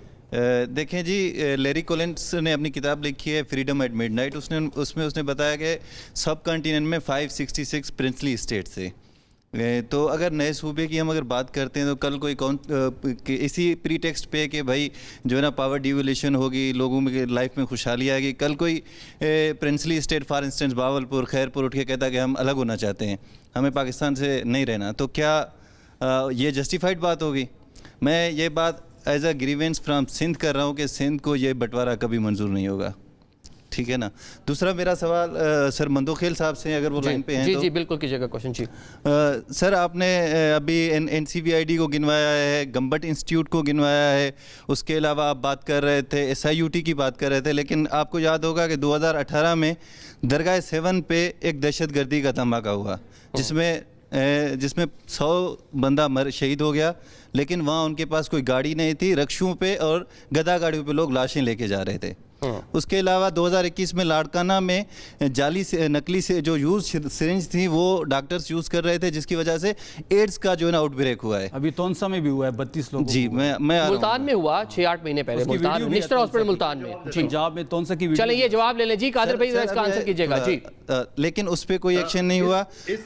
Speaker 7: देखें जी, लैरी कोलिंस ने अपनी किताब लिखी है फ्रीडम एट मिडनाइट, उसमें उसने बताया कि सब कॉन्टिनेंट में 566 प्रिंसली स्टेट से, तो अगर नए सूबे की हम अगर बात करते हैं तो कल कोई इसी प्रीटेक्स्ट पे कि भाई जो है ना पावर डिवोल्यूशन होगी, लोगों में लाइफ में खुशहाली आएगी, कल कोई princely state for instance Bahawalpur Khairpur उठ के कहता कि हम अलग होना चाहते हैं, हमें पाकिस्तान से नहीं रहना, तो क्या ये जस्टिफाइड बात होगी? मैं ये बात as a grievance from Sindh कर रहा हूँ कि सिंध को ये बंटवारा कभी मंजूर नहीं होगा, ठीक है ना। दूसरा मेरा सवाल सर मंदोखेल साहब से, अगर वो लाइन पे हैं
Speaker 1: जी
Speaker 7: तो।
Speaker 1: जी बिल्कुल कीजिएगा क्वेश्चन जी।
Speaker 7: सर आपने अभी NCVID को गिनवाया है, गम्बट इंस्टीट्यूट को गिनवाया है, उसके अलावा आप बात कर रहे थे SIUT की बात कर रहे थे, लेकिन आपको याद होगा कि 2018 में दरगाह 7 पे एक दहशतगर्दी का धमाका हुआ जिसमें 100 बंदा शहीद हो गया, लेकिन वहाँ उनके पास कोई गाड़ी नहीं थी, रक्षों पे और गदा गाड़ियों पे लोग लाशें लेके जा रहे थे। उसके अलावा 2021 में लाड़काना में जाली से नकली से जो यूज सिरिंज थी वो डॉक्टर्स यूज कर रहे थे, जिसकी वजह से एड्स का जो है ना आउटब्रेक हुआ है।
Speaker 3: अभी तोनसा में भी हुआ है, 32 लोग।
Speaker 7: जी, मैं
Speaker 1: मुल्तान में हुआ 6-8 महीने पहले, मुल्तान मिनिस्टर हॉस्पिटल मुल्तान में,
Speaker 3: पंजाब में तोनसा की वीडियो।
Speaker 1: चलिए ये जवाब ले लें जी, कादिर भाई इसका आंसर कीजिएगा जी।
Speaker 7: लेकिन उस पर कोई एक्शन नहीं हुआ।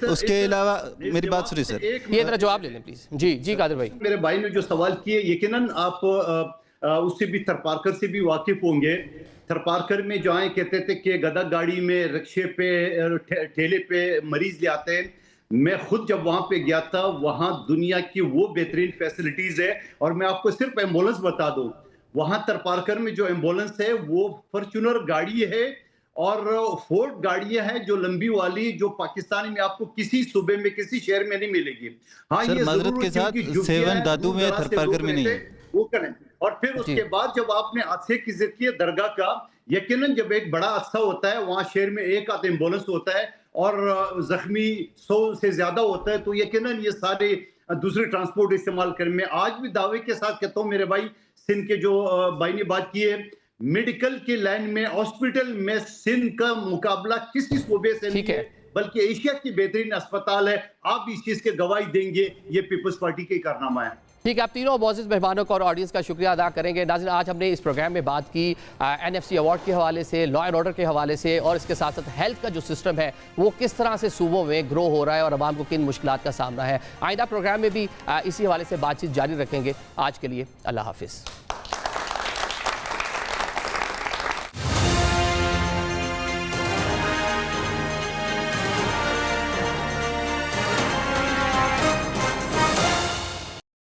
Speaker 7: उसके अलावा मेरी बात सुनिए सर,
Speaker 1: ये तरह जवाब ले लें प्लीज। जी जी कादिर भाई,
Speaker 4: मेरे भाई ने जो सवाल किए, यकीनन आप उससे भी थरपारकर से भी वाकिफ होंगे। थरपारकर में जो आए कहते थे कि गदा गाड़ी में, रिक्शे पे, ठेले पे मरीज ले आते हैं। मैं खुद जब वहां पे गया था, वहां दुनिया की वो बेहतरीन फैसिलिटीज है, और मैं आपको सिर्फ एम्बुलेंस बता दूं, वहां थरपारकर में जो एम्बुलेंस है वो फॉर्च्यूनर गाड़ी है और फोर्ड गाड़ियां हैं जो लंबी वाली, जो पाकिस्तान में आपको किसी सूबे में, किसी शहर में नहीं मिलेगी। हाँ,
Speaker 7: ये माजरत के साथ 7 दादू में थरपारकर में नहीं है,
Speaker 4: वो करें। और फिर उसके बाद जब आपने हादसे की जिक्र किया दरगाह का, यकीनन जब एक बड़ा हादसा होता है, वहां शहर में एक आध एम्बुलेंस होता है और जख्मी 100 से ज्यादा होता है, तो यकीनन ये सारे दूसरे ट्रांसपोर्ट इस्तेमाल करें। मैं आज भी दावे के साथ कहता हूँ, मेरे भाई सिंध के जो भाई ने बात की है, मेडिकल के लाइन में, हॉस्पिटल में सिंध का मुकाबला किसी सूबे से नहीं है, बल्कि एशिया की बेहतरीन अस्पताल है। आप इस चीज के गवाही देंगे, ये पीपल्स पार्टी के कारनामा है।
Speaker 1: ठीक है, आप तीनों मौजूद मेहमानों का और ऑडियंस का शुक्रिया अदा करेंगे। नाज़रीन, आज हमने इस प्रोग्राम में बात की NFC अवार्ड के हवाले से, लॉ एंड ऑर्डर के हवाले से, और इसके साथ साथ हेल्थ का जो सिस्टम है वो किस तरह से सूबों में ग्रो हो रहा है और आवाम को किन मुश्किलात का सामना है। आइंदा प्रोग्राम में भी इसी हवाले से बातचीत जारी रखेंगे। आज के लिए अल्लाह हाफिज़।